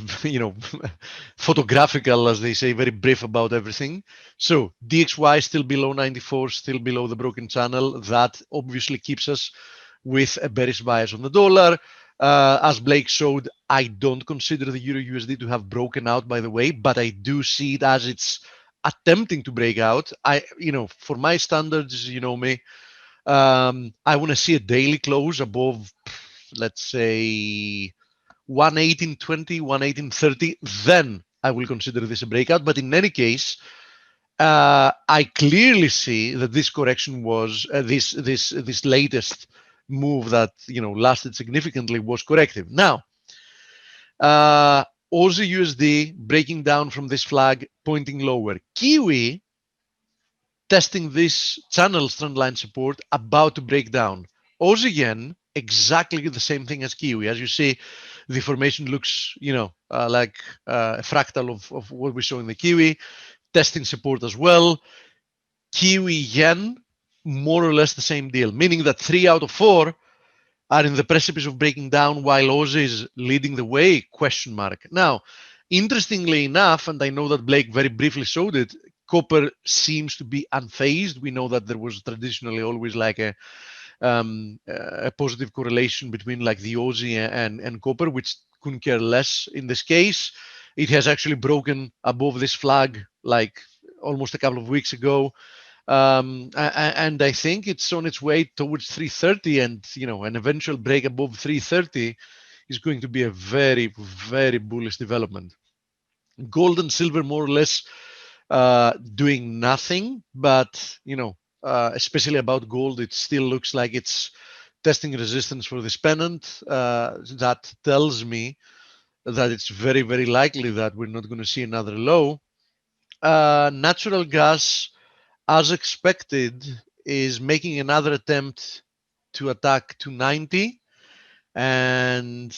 photographical, as they say, very brief about everything. So DXY still below 94, still below the broken channel. That obviously keeps us with a bearish bias on the dollar. As Blake showed, I don't consider the Euro USD to have broken out, by the way, but I do see it as it's attempting to break out. For my standards, me, I want to see a daily close above, let's say, 118.20, 118.30. Then I will consider this a breakout. But in any case, I clearly see that this correction was this latest move that lasted significantly was corrective. Now, Aussie USD breaking down from this flag, pointing lower. Kiwi testing this channel trend line support, about to break down. Aussie yen, exactly the same thing as Kiwi. As you see, the formation looks, like a fractal of what we saw in the Kiwi, testing support as well. Kiwi yen, more or less the same deal, meaning that 3 out of 4 are in the precipice of breaking down while Aussie is leading the way, question mark. Now, interestingly enough, and I know that Blake very briefly showed it, copper seems to be unfazed. We know that there was traditionally always like a positive correlation between like the Aussie and copper, which couldn't care less in this case. It has actually broken above this flag like almost a couple of weeks ago. And I think it's on its way towards 330, and an eventual break above 330 is going to be a very, very bullish development. Gold and silver more or less doing nothing, but especially about gold, it still looks like it's testing resistance for this pennant. That tells me that it's very, very likely that we're not going to see another low. Natural gas, as expected, is making another attempt to attack 290, and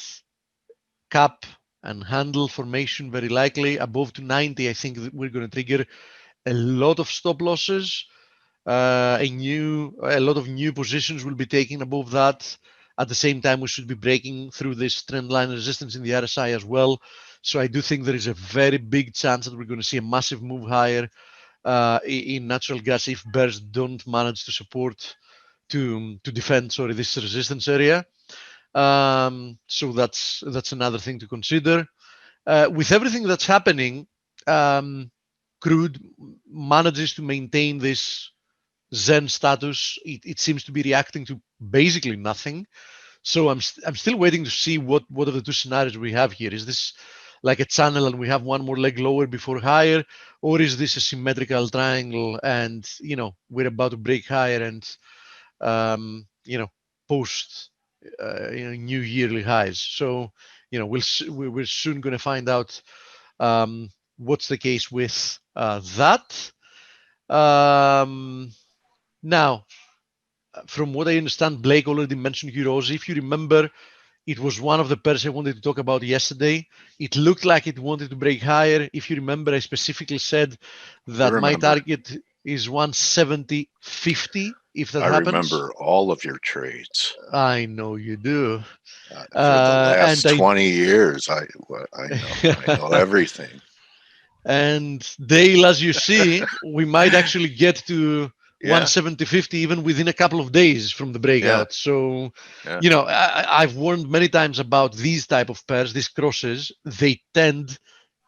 cap and handle formation very likely above 290. I think that we're going to trigger a lot of stop losses. A lot of new positions will be taken above that. At the same time, we should be breaking through this trend line resistance in the RSI as well. So I do think there is a very big chance that we're going to see a massive move higher in natural gas if bears don't manage to support to defend this resistance area. So that's another thing to consider. With everything that's happening, crude manages to maintain this Zen status. It seems to be reacting to basically nothing. So I'm still waiting to see what are the two scenarios we have here. Is this like a channel and we have one more leg lower before higher, or is this a symmetrical triangle and we're about to break higher and post new yearly highs? So we're soon going to find out what's the case with that. Now, from what I understand, Blake already mentioned Euros. If you remember, It was one of the pairs I wanted to talk about yesterday. It looked like it wanted to break higher. If you remember, I specifically said that my remember. target is 170.50 if that I happens. remember all of your trades. I know you do. For the last and 20 years, I know everything. And Dale, as you see, we might actually get to Yeah. 170.50 even within a couple of days from the breakout. So, Yeah. you know, I've warned many times about these type of pairs, these crosses. They tend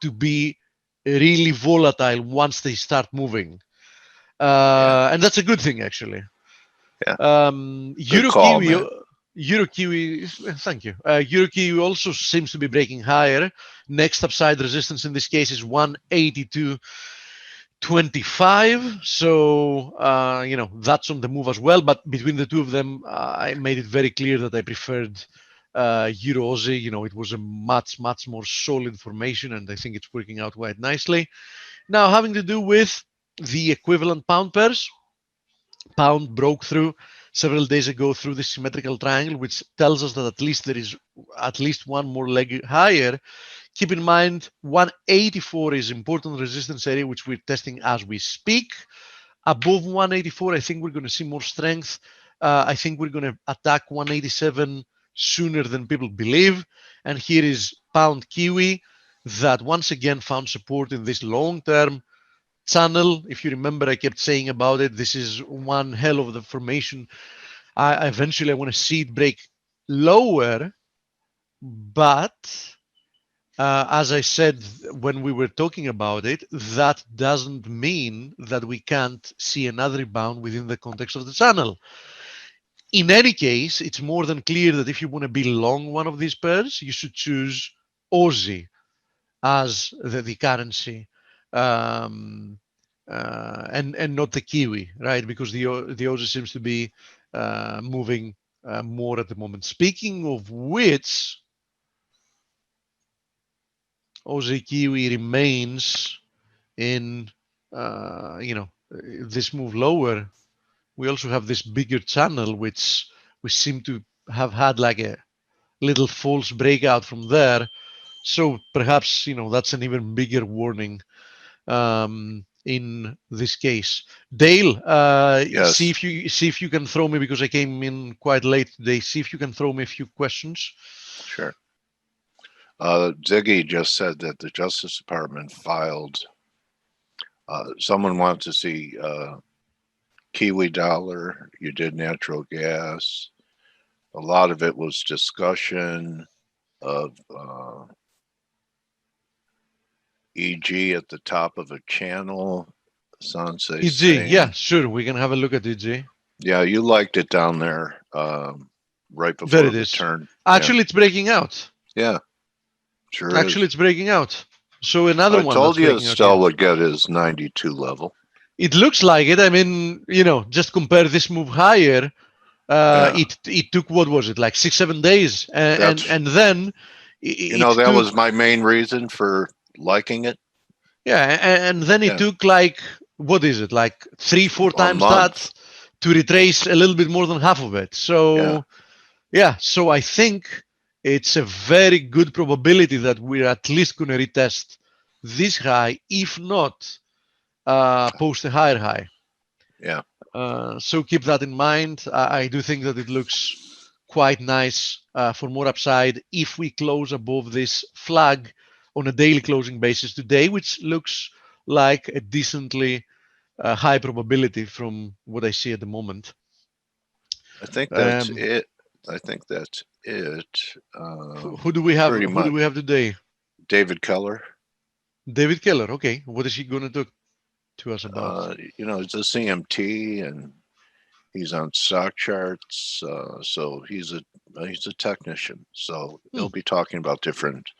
to be really volatile once they start moving. And that's a good thing, actually. Yeah. Euro call, Kiwi, man. Euro Kiwi, thank you. Euro Kiwi also seems to be breaking higher. Next upside resistance in this case is 182.25. So, you know, that's on the move as well. But between the two of them, I made it very clear that I preferred Euro Aussie. You know, it was a much more solid formation, and I think it's working out quite nicely. Now, having to do with the equivalent pound pairs, pound broke through several days ago through the symmetrical triangle, which tells us that at least there is at least one more leg higher. Keep in mind, 184 is important resistance area, which we're testing as we speak. Above 184, I think we're going to see more strength. I think we're going to attack 187 sooner than people believe. And here is pound Kiwi that once again found support in this long-term channel. If you remember, I kept saying about it, this is one hell of the formation. I eventually want to see it break lower, but as I said when we were talking about it, that doesn't mean that we can't see another rebound within the context of the channel. In any case, it's more than clear that if you want to be long one of these pairs, you should choose Aussie as the currency. And not the Kiwi, right? Because the Aussie seems to be moving more at the moment. Speaking of which, Aussie Kiwi remains in, you know, this move lower. We also have this bigger channel, which we seem to have had like a little false breakout from there. So perhaps, you know, that's an even bigger warning in this case. Dale, Yes. see if you can throw me, because I came in quite late today. See if you can throw me a few questions. Sure. Ziggy just said that the Justice Department filed. Someone wants to see Kiwi dollar. You did natural gas. A lot of it was discussion of EG at the top of a channel. Sansei EG, saying, yeah, sure. We can have a look at EG. yeah, you liked it down there right before There it the is. turn. Actually, it's breaking out. Yeah, sure Actually, is. it's breaking out. So another I one. told that's you breaking out Estelle here. would get his 92 level. It looks like it. I mean, you know, just compare this move higher. Yeah. It took, what was it, like 6-7 days, and then You know, that was my main reason for liking it. Yeah, and then it took like, what is it, like 3-4 times that to retrace a little bit more than half of it. So yeah, so I think it's a very good probability that we're at least going to retest this high, if not post a higher high. Yeah. So keep that in mind. I do think that it looks quite nice for more upside if we close above this flag on a daily closing basis today, which looks like a decently high probability from what I see at the moment. I think that's it. I think that's it. Who do we have? Pretty Who much. do we have today? David Keller. David Keller. Okay, what is he going to talk to us about? You know, it's a CMT and he's on stock charts. So he's a technician. So he'll be talking about different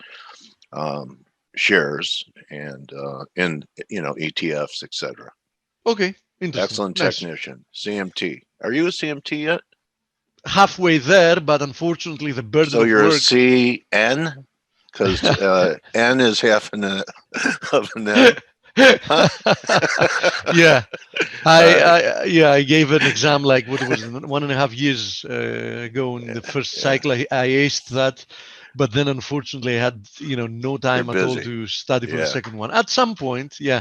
shares and in, you know, ETFs, etc. Okay, interesting. Excellent Nice. technician. CMT. Are you a CMT yet? Halfway there, but unfortunately the burden So of you're work. a CN? Because N is half of an N. Yeah, I gave an exam like what was it, 1.5 years ago in the first cycle. I aced that, but then unfortunately I had no time You're at all busy. to study for the Yeah. second one. At some point, yeah.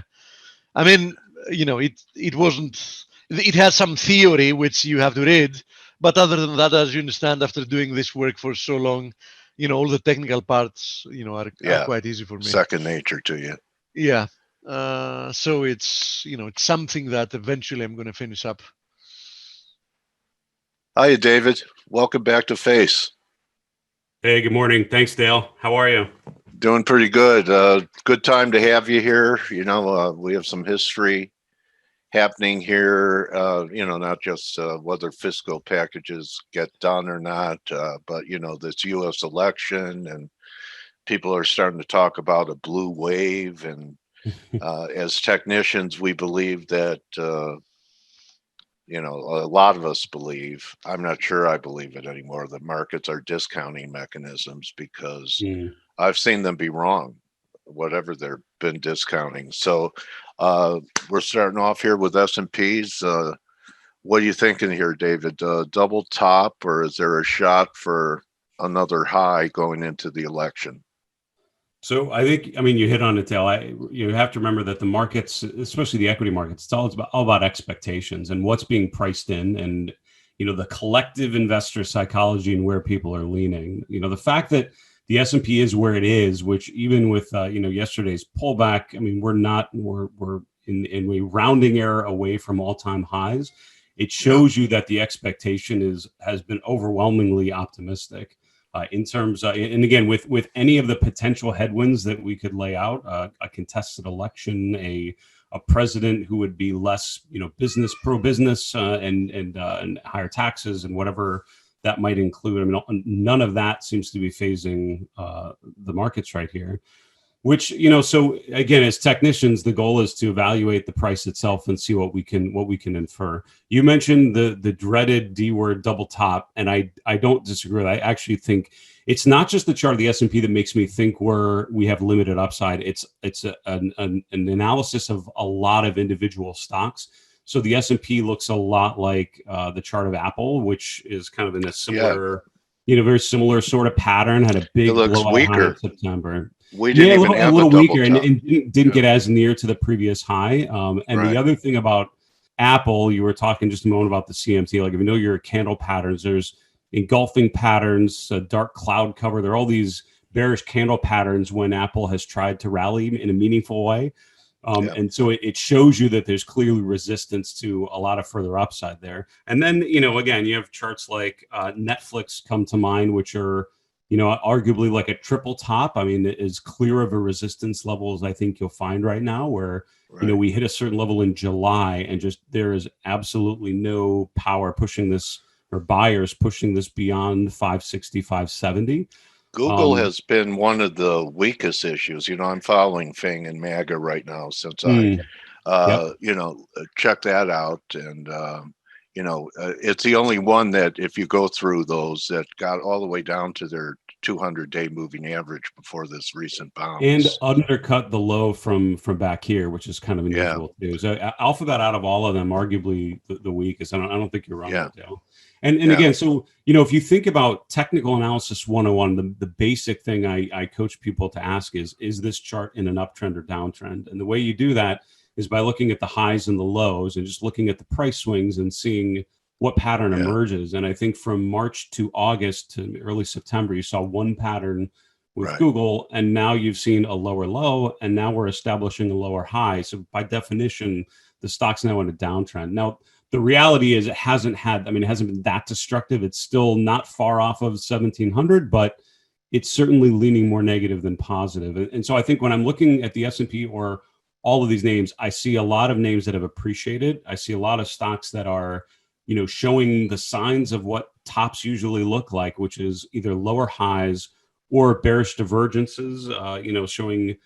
I mean, it wasn't. It has some theory which you have to read, but other than that, as you understand, after doing this work for so long, all the technical parts, are Yeah. quite easy for me. Second nature to you. Yeah. So it's it's something that eventually I'm going to finish up. Hiya, David. Welcome back to Face. Hey, good morning. Thanks, Dale. How are you? Doing pretty good. Good time to have you here. We have some history happening here. Not just whether fiscal packages get done or not, but this U.S. election, and people are starting to talk about a blue wave. And as technicians, we believe that. A lot of us believe, I'm not sure I believe it anymore, that markets are discounting mechanisms because I've seen them be wrong, whatever they've been discounting. So we're starting off here with S&Ps. What are you thinking here, David? Double top, or is there a shot for another high going into the election? So I mean, you hit on it, Dale. You have to remember that the markets, especially the equity markets, it's all about expectations and what's being priced in, and the collective investor psychology and where people are leaning. The fact that the S&P is where it is, which even with yesterday's pullback, I mean, we're in a rounding error away from all-time highs. It shows you that the expectation has been overwhelmingly optimistic. In terms, and again, with any of the potential headwinds that we could lay out, a contested election, a president who would be less, pro-business, and higher taxes and whatever that might include. I mean, none of that seems to be phasing the markets right here. Which, so again, as technicians, the goal is to evaluate the price itself and see what we can infer. You mentioned the dreaded D word, double top, and I don't disagree. I actually think it's not just the chart of the S&P that makes me think we have limited upside. It's an analysis of a lot of individual stocks. So the S&P looks a lot like the chart of Apple, which is kind of in a similar, very similar sort of pattern. Had a big blowout high in September. We didn't even have a little weaker, and didn't get as near to the previous high. And Right. The other thing about Apple, you were talking just a moment about the CMT. Like, if you know your candle patterns, there's engulfing patterns, a dark cloud cover. There are all these bearish candle patterns when Apple has tried to rally in a meaningful way. And so it shows you that there's clearly resistance to a lot of further upside there. And then, again, you have charts like Netflix come to mind, which are arguably like a triple top. I mean, it is clear of a resistance level as I think you'll find right now, where, we hit a certain level in July and just there is absolutely no power pushing this, or buyers pushing this beyond 560, 570. Google has been one of the weakest issues. I'm following Fing and MAGA right now since check that out. And, it's the only one that if you go through those that got all the way down to their 200-day moving average before this recent bounce. And undercut the low from back here, which is kind of unusual too. So Alphabet, out of all of them, arguably the weakest. I don't think you're wrong, Dale. And again, so, if you think about technical analysis 101, the basic thing I coach people to ask is this chart in an uptrend or downtrend? And the way you do that is by looking at the highs and the lows and just looking at the price swings and seeing what pattern emerges. And I think from March to August to early September, you saw one pattern with Google, and now you've seen a lower low, and now we're establishing a lower high. So by definition, the stock's now in a downtrend. Now, the reality is it hasn't been that destructive. It's still not far off of 1700, but it's certainly leaning more negative than positive. And so I think when I'm looking at the S&P or all of these names, I see a lot of names that have appreciated. I see a lot of stocks that are, showing the signs of what tops usually look like, which is either lower highs or bearish divergences, showing,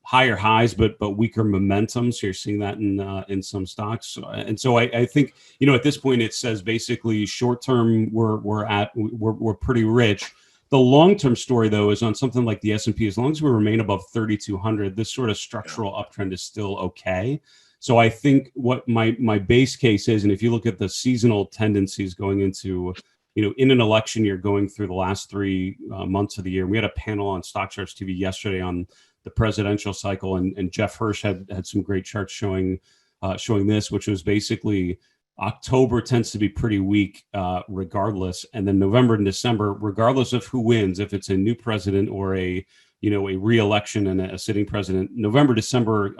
higher highs, but weaker momentum. So you're seeing that in some stocks. And so I think, at this point, it says basically short term, we're pretty rich. The long-term story, though, is on something like the S&P. As long as we remain above 3,200, this sort of structural uptrend is still okay. So I think what my base case is, and if you look at the seasonal tendencies going into, in an election year going through the last 3 months of the year, we had a panel on Stock Charts TV yesterday on the presidential cycle, and Jeff Hirsch had some great charts showing this, which was basically October tends to be pretty weak regardless, and then November and December, regardless of who wins, if it's a new president or a re-election and a sitting president, November, December,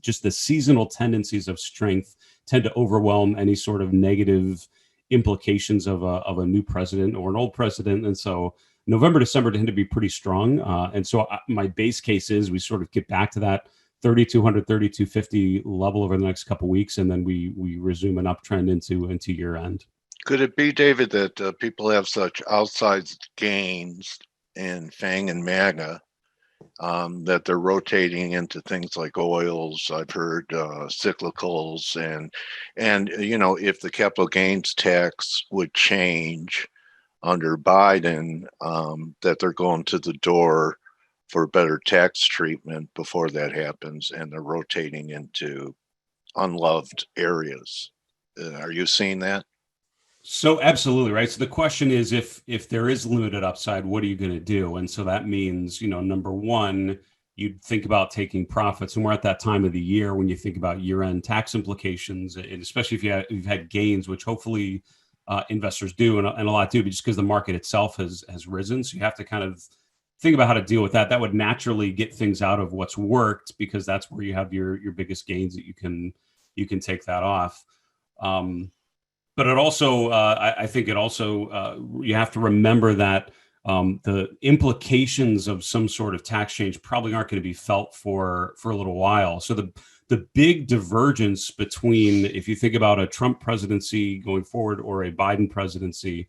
just the seasonal tendencies of strength tend to overwhelm any sort of negative implications of a new president or an old president. And so November, December tend to be pretty strong. And so my base case is we sort of get back to that 3,200, 3,250 level over the next couple of weeks, and then we resume an uptrend into year end. Could it be, David, that people have such outsized gains in FANG and MAGA that they're rotating into things like oils? I've heard cyclicals, and if the capital gains tax would change under Biden, that they're going to the door for better tax treatment before that happens, and they're rotating into unloved areas. Are you seeing that? So absolutely, right? So the question is, if there is limited upside, what are you going to do? And so that means, number one, you'd think about taking profits. And we're at that time of the year when you think about year-end tax implications, and especially if you've had gains, which hopefully investors do, and a lot do, but just because the market itself has risen. So you have to kind of think about how to deal with that. That would naturally get things out of what's worked, because that's where you have your biggest gains that you can take that off. But it also, I think it also, you have to remember that the implications of some sort of tax change probably aren't going to be felt for a little while. So the big divergence between, if you think about a Trump presidency going forward or a Biden presidency,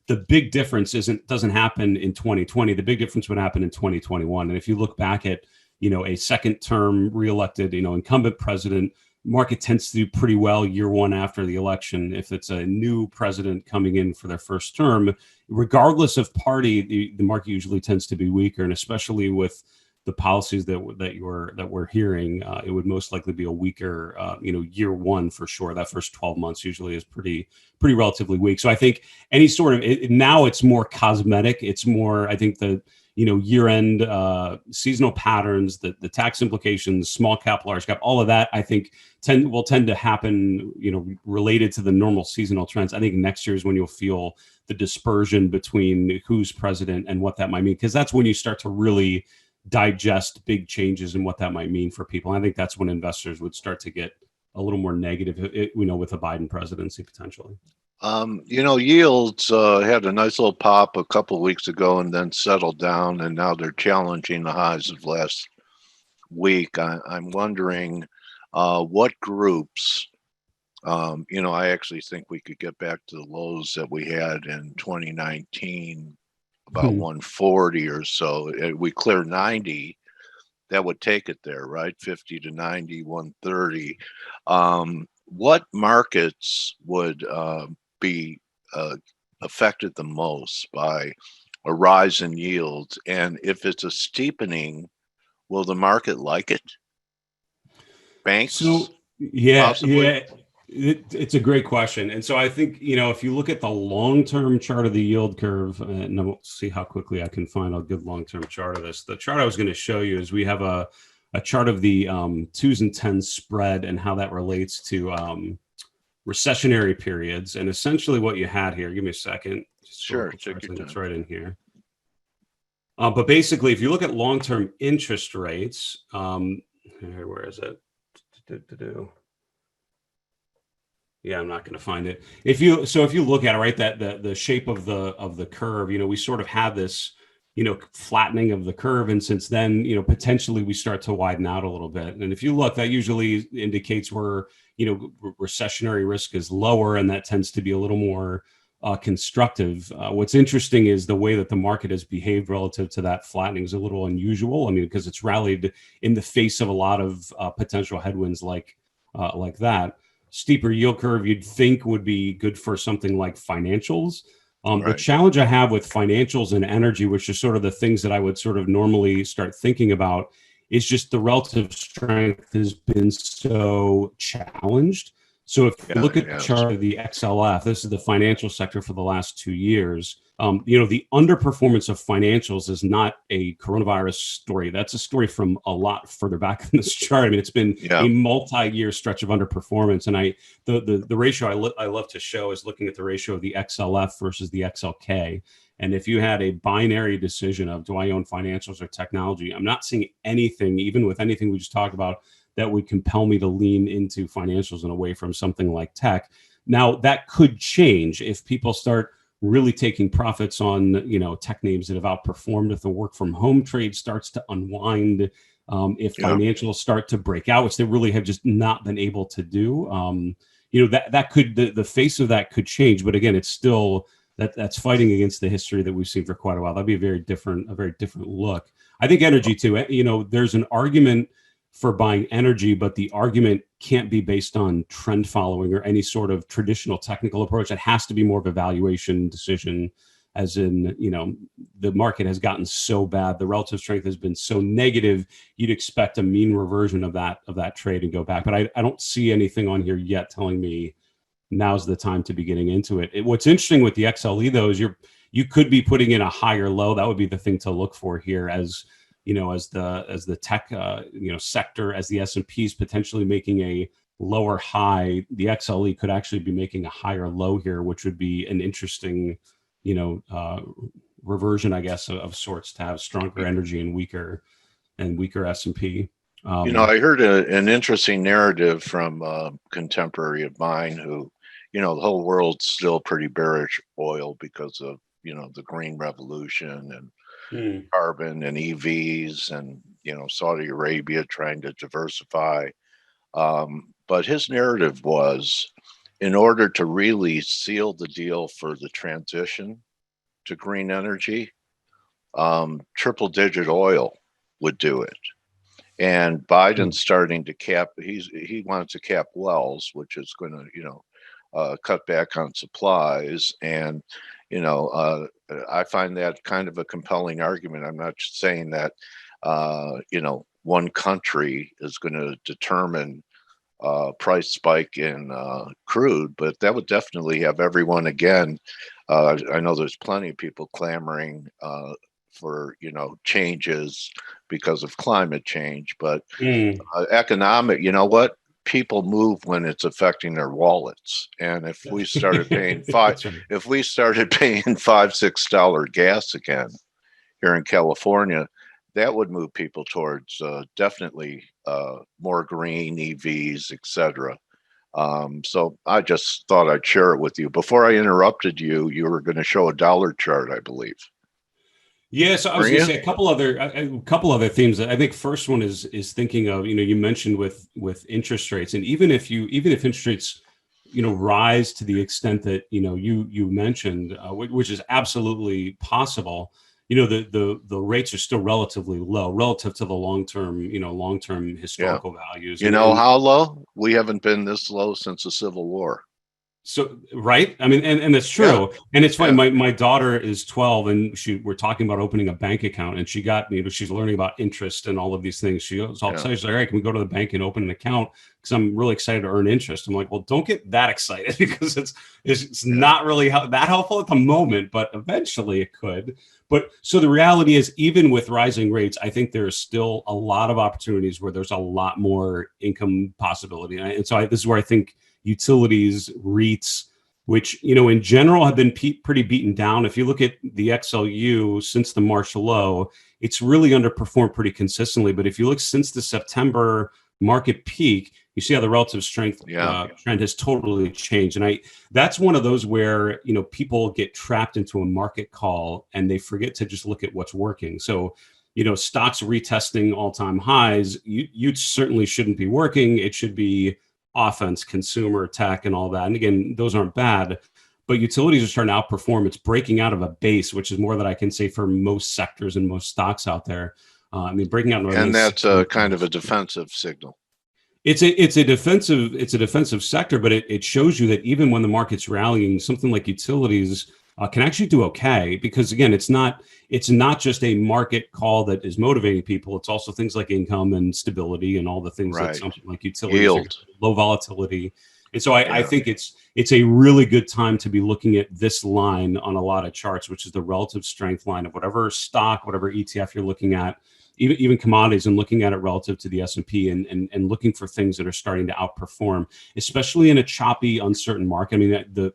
the big difference doesn't happen in 2020. The big difference would happen in 2021. And if you look back at, a second term reelected, incumbent president, market tends to do pretty well year one after the election. If it's a new president coming in for their first term, regardless of party, the market usually tends to be weaker. And especially with the policies that we're hearing, it would most likely be a weaker, year one for sure. That first 12 months usually is pretty relatively weak. So I think any sort of now it's more cosmetic. It's more, I think the year-end seasonal patterns, the tax implications, small cap, large cap, all of that, I think will tend to happen, related to the normal seasonal trends. I think next year is when you'll feel the dispersion between who's president and what that might mean, because that's when you start to really digest big changes and what that might mean for people. And I think that's when investors would start to get a little more negative, with a Biden presidency potentially. Yields had a nice little pop a couple of weeks ago and then settled down, and now they're challenging the highs of last week. I'm wondering what groups, I actually think we could get back to the lows that we had in 2019, about 140 or so. We clear 90, that would take it there, right? 50 to 90, 130. What markets would be affected the most by a rise in yields? And if it's a steepening, will the market like it? Banks? So, possibly? It's a great question. And so I think, if you look at the long-term chart of the yield curve, and we'll see how quickly I can find a good long-term chart of this. The chart I was going to show you is we have a chart of the 2s and 10s spread and how that relates to recessionary periods. And essentially what you had here, give me a second. Sure. Check your time. It's right in here. But basically, if you look at long-term interest rates, where is it? Yeah, I'm not going to find it. If you look at it, right, that the shape of the curve, we sort of have this, flattening of the curve, and since then, potentially we start to widen out a little bit. And if you look, that usually indicates where, recessionary risk is lower, and that tends to be a little more constructive. What's interesting is the way that the market has behaved relative to that flattening is a little unusual. I mean, because it's rallied in the face of a lot of potential headwinds like that. Steeper yield curve you'd think would be good for something like financials. The Right. challenge I have with financials and energy, which is sort of the things that I would sort of normally start thinking about, is just the relative strength has been so challenged. So if you Yeah, look at the yes. chart of the XLF, this is the financial sector for the last 2 years. The underperformance of financials is not a coronavirus story. That's a story from a lot further back in this chart. I mean, it's been a multi-year stretch of underperformance. And the ratio I love to show is looking at the ratio of the XLF versus the XLK. And if you had a binary decision of, do I own financials or technology? I'm not seeing anything, even with anything we just talked about, that would compel me to lean into financials and away from something like tech. Now, that could change if people start really taking profits on, tech names that have outperformed, if the work from home trade starts to unwind, if financials start to break out, which they really have just not been able to do. That could, the face of that could change. But again, it's still, that's fighting against the history that we've seen for quite a while. That'd be a very different look. I think energy too, there's an argument for buying energy, but the argument can't be based on trend following or any sort of traditional technical approach. It has to be more of a valuation decision, as in, the market has gotten so bad, the relative strength has been so negative, you'd expect a mean reversion of that trade and go back. But I don't see anything on here yet telling me now's the time to be getting into it. What's interesting with the XLE though is you could be putting in a higher low. That would be the thing to look for here, as the tech sector, as the S&P is potentially making a lower high, the XLE could actually be making a higher low here, which would be an interesting reversion, I guess, of sorts, to have stronger energy and weaker S&P. I heard an interesting narrative from a contemporary of mine who, the whole world's still pretty bearish oil because of, the green revolution and carbon and EVs and, Saudi Arabia trying to diversify. But his narrative was, in order to really seal the deal for the transition to green energy, triple digit oil would do it. And Biden's starting to cap, he wants to cap wells, which is going to, cut back on supplies. And, I find that kind of a compelling argument. I'm not saying that, one country is going to determine price spike in crude, but that would definitely have everyone again. I know there's plenty of people clamoring for changes because of climate change, but economic, what? People move when it's affecting their wallets. And if we started paying if we started paying $5-6 gas again here in California, that would move people towards definitely more green EVs, etc. So I just thought I'd share it with you. Before I interrupted you, you were going to show a dollar chart, I believe. Yeah, so I was going to say a couple other themes. I think first one is thinking of, you mentioned with interest rates, and even if interest rates rise to the extent that you mentioned, which is absolutely possible, the rates are still relatively low relative to the long-term historical values. How low? We haven't been this low since the Civil War. So, right. I mean, and it's true. Yeah. And it's funny. My daughter is 12 and we're talking about opening a bank account, and she got, she's learning about interest and all of these things. She was all excited. She's like, all right, can we go to the bank and open an account? Because I'm really excited to earn interest. I'm like, well, don't get that excited because it's not really that helpful at the moment, but eventually it could. But so the reality is, even with rising rates, I think there's still a lot of opportunities where there's a lot more income possibility. And so this is where I think utilities, REITs, which, in general have been pretty beaten down. If you look at the XLU since the March low, it's really underperformed pretty consistently. But if you look since the September market peak, you see how the relative strength trend has totally changed. And that's one of those where, people get trapped into a market call and they forget to just look at what's working. So, stocks retesting all-time highs, you certainly shouldn't be working. It should be offense, consumer, tech, and all that. And again, those aren't bad, but utilities are starting to outperform. It's breaking out of a base, which is more than I can say for most sectors and most stocks out there. Breaking out. And that's a kind of a defensive signal. It's a defensive sector, but it shows you that even when the market's rallying, something like utilities, can actually do okay, because again, it's not just a market call that is motivating people. It's also things like income and stability and all the things that Right. something like utilities, Yield. low volatility. And so I Yeah. think it's a really good time to be looking at this line on a lot of charts, which is the relative strength line of whatever stock, whatever ETF you're looking at, even commodities, and looking at it relative to the S&P and looking for things that are starting to outperform, especially in a choppy, uncertain market. I mean,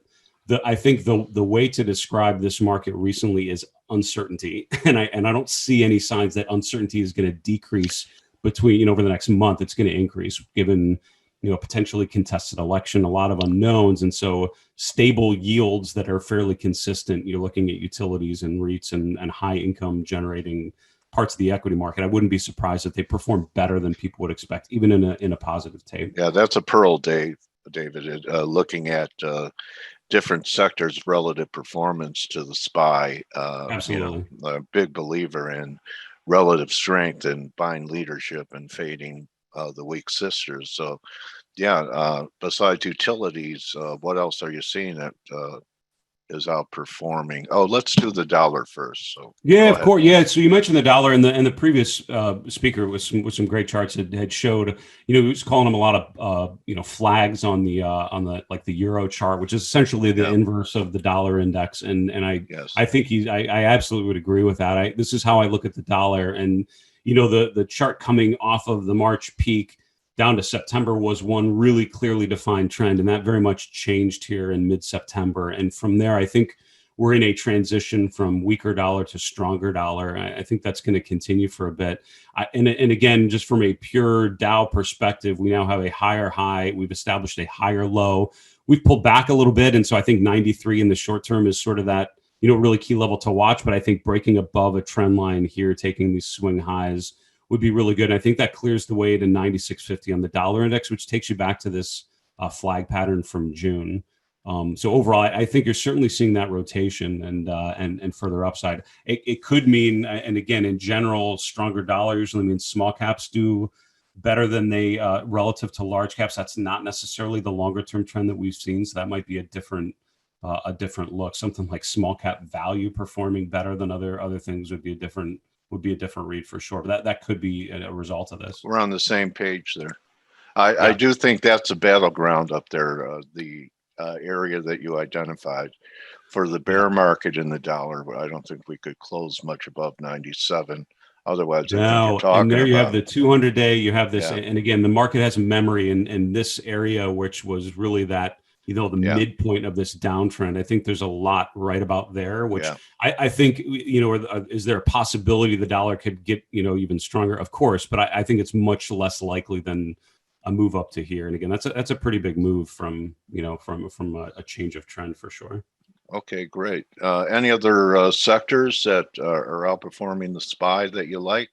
I think the way to describe this market recently is uncertainty, and I don't see any signs that uncertainty is going to decrease between over the next month. It's going to increase given potentially contested election, a lot of unknowns, and so stable yields that are fairly consistent. You're looking at utilities and REITs and high income generating parts of the equity market. I wouldn't be surprised if they perform better than people would expect, even in a positive tape. Yeah, that's a pearl, David. Looking at different sectors' relative performance to the SPY. Absolutely. A big believer in relative strength and buying leadership and fading the weak sisters. So, yeah, besides utilities, what else are you seeing that is outperforming? Oh, let's do the dollar first. So yeah, go of ahead. course. Yeah. So you mentioned the dollar, and the previous speaker with some great charts had showed, he was calling them a lot of flags on the like the euro chart, which is essentially the inverse of the dollar index. And Yes. I think I absolutely would agree with that. This is how I look at the dollar, and the chart coming off of the March peak down to September was one really clearly defined trend, and that very much changed here in mid-September. And from there, I think we're in a transition from weaker dollar to stronger dollar. I think that's going to continue for a bit. And again, just from a pure Dow perspective, we now have a higher high. We've established a higher low. We've pulled back a little bit, and so I think 93 in the short term is sort of that really key level to watch. But I think breaking above a trend line here, taking these swing highs, would be really good. And I think that clears the way to 96.50 on the dollar index, which takes you back to this flag pattern from June. So overall, I think you're certainly seeing that rotation and further upside. It could mean, and again, in general, stronger dollar usually means small caps do better than they relative to large caps. That's not necessarily the longer term trend that we've seen. So that might be a different look. Something like small cap value performing better than other things would be a different read for sure. But that could be a result of this. We're on the same page there. I do think that's a battleground up there, the area that you identified for the bear market in the dollar. I don't think we could close much above 97. Otherwise, I think you're talking and there you about, have the 200-day. You have this, Yeah. and again, the market has memory in this area, which was really that the midpoint of this downtrend. I think there's a lot right about there, which Yeah. I think is there a possibility the dollar could get even stronger? Of course, but I think it's much less likely than a move up to here. And again, that's a pretty big move from a change of trend for sure. Okay, great. Any other sectors that are outperforming the SPY that you like?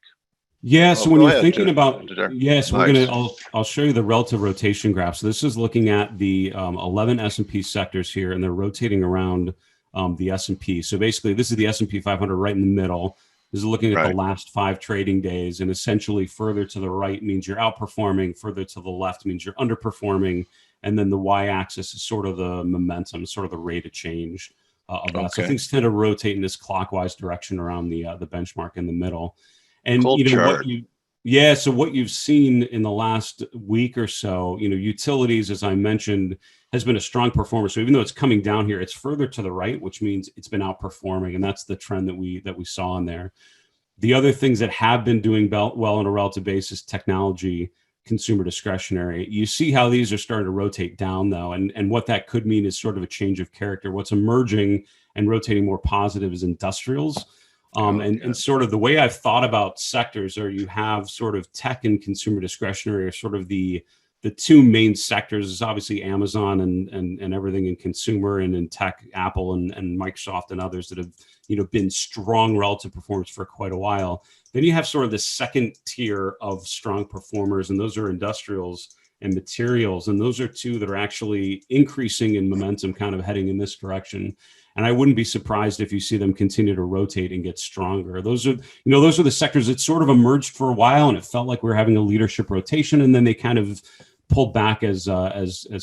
Yeah, so when go you're ahead, thinking Jeff. about, There. yes, Nice. I'll show you the relative rotation graph. So this is looking at the 11 S&P sectors here, and they're rotating around the S&P. So basically, this is the S&P 500 right in the middle. This is looking at Right. the last 5 trading days, and essentially further to the right means you're outperforming, further to the left means you're underperforming, and then the y-axis is sort of the momentum, sort of the rate of change of that. So Okay. things tend to rotate in this clockwise direction around the benchmark in the middle. And Cool chart. so what you've seen in the last week or so, utilities, as I mentioned, has been a strong performer. So even though it's coming down here, it's further to the right, which means it's been outperforming, and that's the trend that we saw in there. The other things that have been doing well on a relative basis: technology, consumer discretionary. You see how these are starting to rotate down, though, and what that could mean is sort of a change of character. What's emerging and rotating more positive is industrials. And sort of the way I've thought about sectors are you have sort of tech and consumer discretionary are sort of the two main sectors. Is obviously Amazon and everything in consumer, and in tech, Apple and Microsoft and others that have been strong relative performers for quite a while. Then you have sort of the second tier of strong performers, and those are industrials and materials, and those are two that are actually increasing in momentum, kind of heading in this direction. And I wouldn't be surprised if you see them continue to rotate and get stronger. Those are the sectors that sort of emerged for a while, and it felt like we were having a leadership rotation, and then they kind of pulled back as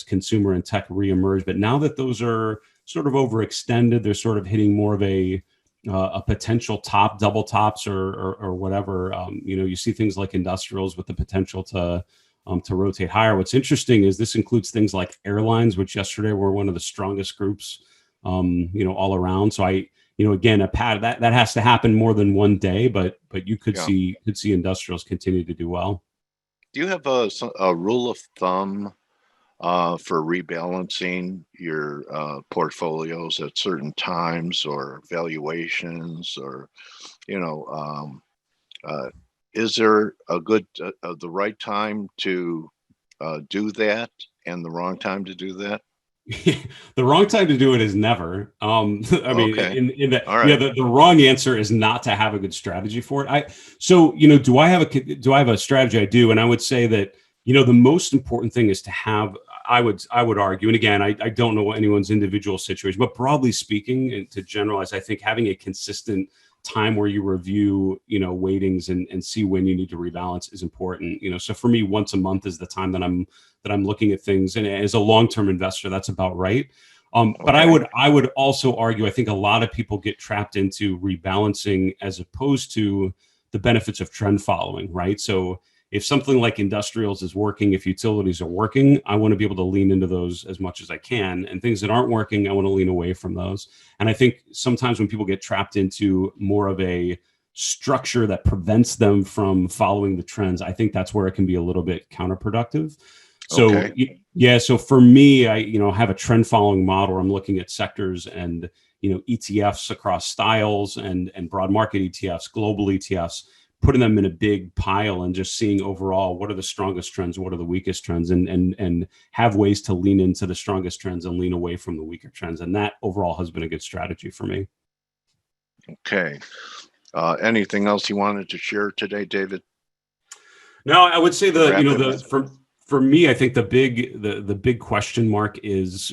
consumer and tech reemerged. But now that those are sort of overextended. They're sort of hitting more of a potential top, double tops, or whatever. You see things like industrials with the potential to rotate higher. What's interesting is this includes things like airlines, which yesterday were one of the strongest groups, all around. So again, a pad that has to happen more than one day, but you could see industrials continue to do well. Do you have a rule of thumb for rebalancing your portfolios at certain times or valuations, or is there a good the right time to do that and the wrong time to do that? The wrong time to do it is never. Mean, Okay. The wrong answer is not to have a good strategy for it. Do I have a strategy? I do, and I would say that the most important thing is to have. I would argue, and again, I don't know anyone's individual situation, but broadly speaking, and to generalize, I think having a consistent time where you review, weightings and see when you need to rebalance is important. So for me, once a month is the time that I'm looking at things, and as a long-term investor, that's about right. But I would also argue, I think a lot of people get trapped into rebalancing as opposed to the benefits of trend following, right? So if something like industrials is working, if utilities are working, I want to be able to lean into those as much as I can. And things that aren't working, I want to lean away from those. And I think sometimes when people get trapped into more of a structure that prevents them from following the trends, I think that's where it can be a little bit counterproductive. So so for me, I have a trend following model. I'm looking at sectors and ETFs across styles and broad market ETFs, global ETFs, putting them in a big pile and just seeing overall what are the strongest trends, what are the weakest trends, and have ways to lean into the strongest trends and lean away from the weaker trends. And that overall has been a good strategy for me. Okay. Anything else you wanted to share today, David? No, I would say for me, I think the big question mark is,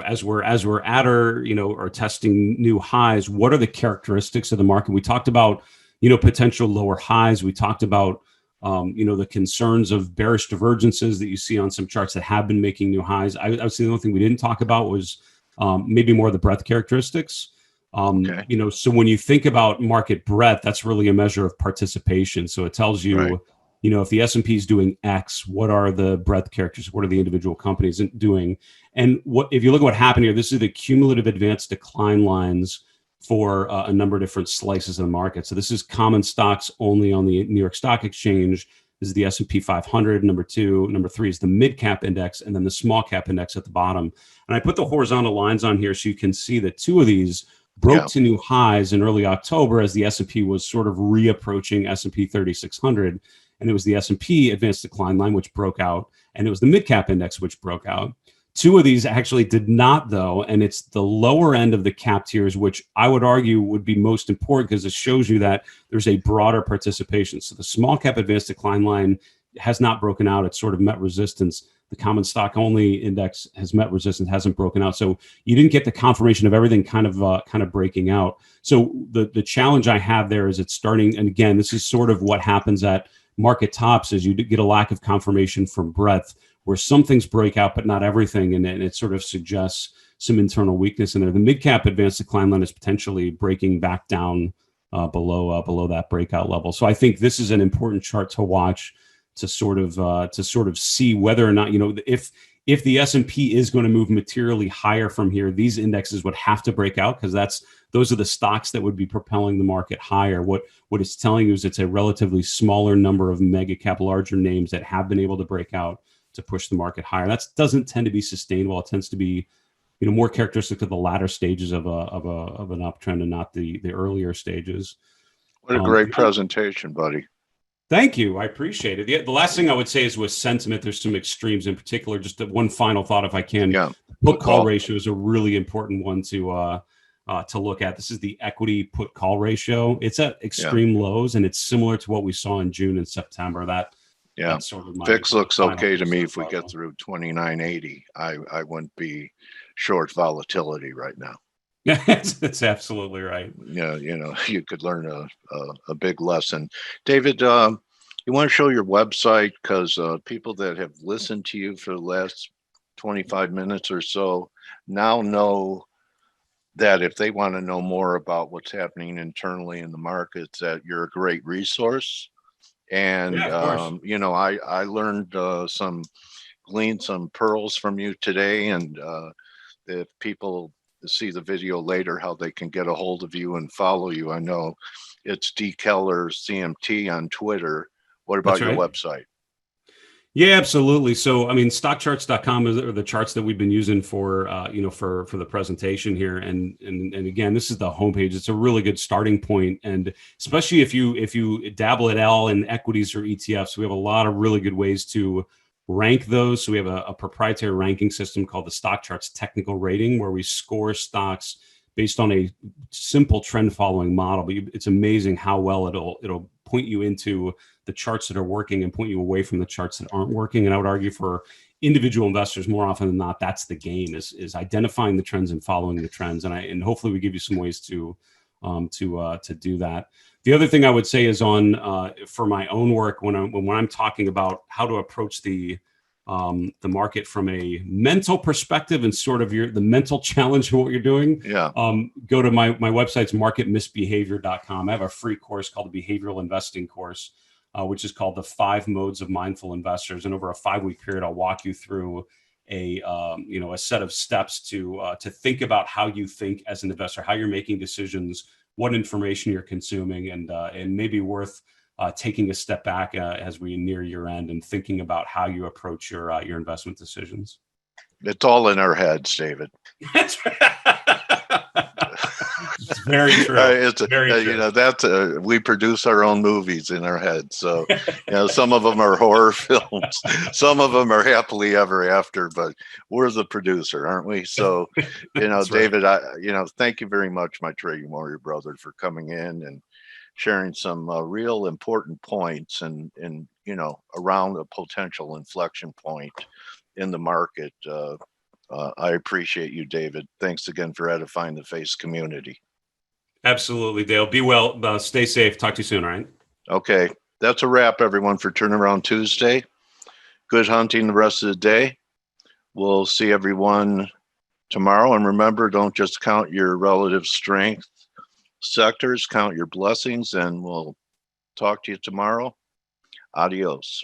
as we're at or testing new highs, what are the characteristics of the market? We talked about potential lower highs. We talked about, the concerns of bearish divergences that you see on some charts that have been making new highs. I would say the only thing we didn't talk about was maybe more of the breadth characteristics. So when you think about market breadth, that's really a measure of participation. So it tells you, right. If the S&P is doing X, what are the breadth characteristics? What are the individual companies doing? And if you look at what happened here, this is the cumulative advanced decline lines for a number of different slices of the market. So this is common stocks only on the New York Stock Exchange. This is the S&P 500, number 2. Number 3 is the mid-cap index, and then the small-cap index at the bottom. And I put the horizontal lines on here so you can see that 2 of these broke to new highs in early October as the S&P was sort of reapproaching S&P 3600. And it was the S&P advanced decline line, which broke out, and it was the mid-cap index, which broke out. 2 of these actually did not, though, and it's the lower end of the cap tiers, which I would argue would be most important because it shows you that there's a broader participation. So the small cap advanced decline line has not broken out. It's sort of met resistance. The common stock only index has met resistance, hasn't broken out. So you didn't get the confirmation of everything kind of breaking out. So the challenge I have there is it's starting, and again, this is sort of what happens at market tops, is you get a lack of confirmation from breadth, where some things break out, but not everything. And it sort of suggests some internal weakness in there. The mid-cap advanced decline line is potentially breaking back down below that breakout level. So I think this is an important chart to watch to sort of see whether or not, if the S&P is going to move materially higher from here, these indexes would have to break out, because those are the stocks that would be propelling the market higher. What it's telling you is it's a relatively smaller number of mega cap, larger names that have been able to break out to push the market higher. That doesn't tend to be sustainable. It tends to be, more characteristic of the latter stages of an uptrend and not the earlier stages. What a great presentation, buddy. Thank you. I appreciate it. The last thing I would say is with sentiment, there's some extremes in particular. Just one final thought, if I can. Yeah. Put call ratio is a really important one to look at. This is the equity put call ratio. It's at extreme lows, and it's similar to what we saw in June and September. That's sort of VIX looks okay to me. If we get through 2980, I wouldn't be short volatility right now. Yeah, that's absolutely right. Yeah, you could learn a big lesson. David, you want to show your website, because people that have listened to you for the last 25 minutes or so now know that if they want to know more about what's happening internally in the markets, that you're a great resource. And, Yeah, of course. you know, I learned gleaned some pearls from you today. And if people see the video later, how they can get a hold of you and follow you. I know it's D Keller CMT on Twitter. What about That's your right. website? Yeah, absolutely. So, I mean, stockcharts.com are the charts that we've been using for, for the presentation here. And again, this is the homepage. It's a really good starting point. And especially if you dabble at all in equities or ETFs, we have a lot of really good ways to rank those. So we have a proprietary ranking system called the Stock Charts Technical Rating, where we score stocks based on a simple trend following model. But it's amazing how well it'll point you into the charts that are working and point you away from the charts that aren't working. And I would argue for individual investors, more often than not, that's the game, is identifying the trends and following the trends. And hopefully we give you some ways to do that. The other thing I would say is for my own work, when I'm talking about how to approach the market from a mental perspective and sort of the mental challenge of what you're doing, Yeah. Go to my website's marketmisbehavior.com. I have a free course called the Behavioral Investing course, which is called the 5 Modes of Mindful Investors. And over a 5-week period, I'll walk you through a set of steps to think about how you think as an investor, how you're making decisions, what information you're consuming, and maybe worth taking a step back as we near year end and thinking about how you approach your investment decisions. It's all in our heads, David. That's it's very true. Very true. You know, that's we produce our own movies in our heads. So, you know, some of them are horror films, some of them are happily ever after, but we're the producer, aren't we? So, you know, David, right. Thank you very much, my trading warrior brother, for coming in and sharing some real important points and around a potential inflection point in the market. I appreciate you, David. Thanks again for edifying the FACE community. Absolutely, Dale. Be well. Stay safe. Talk to you soon, all right? Okay. That's a wrap, everyone, for Turnaround Tuesday. Good hunting the rest of the day. We'll see everyone tomorrow. And remember, don't just count your relative strength sectors, count your blessings, and we'll talk to you tomorrow. Adios.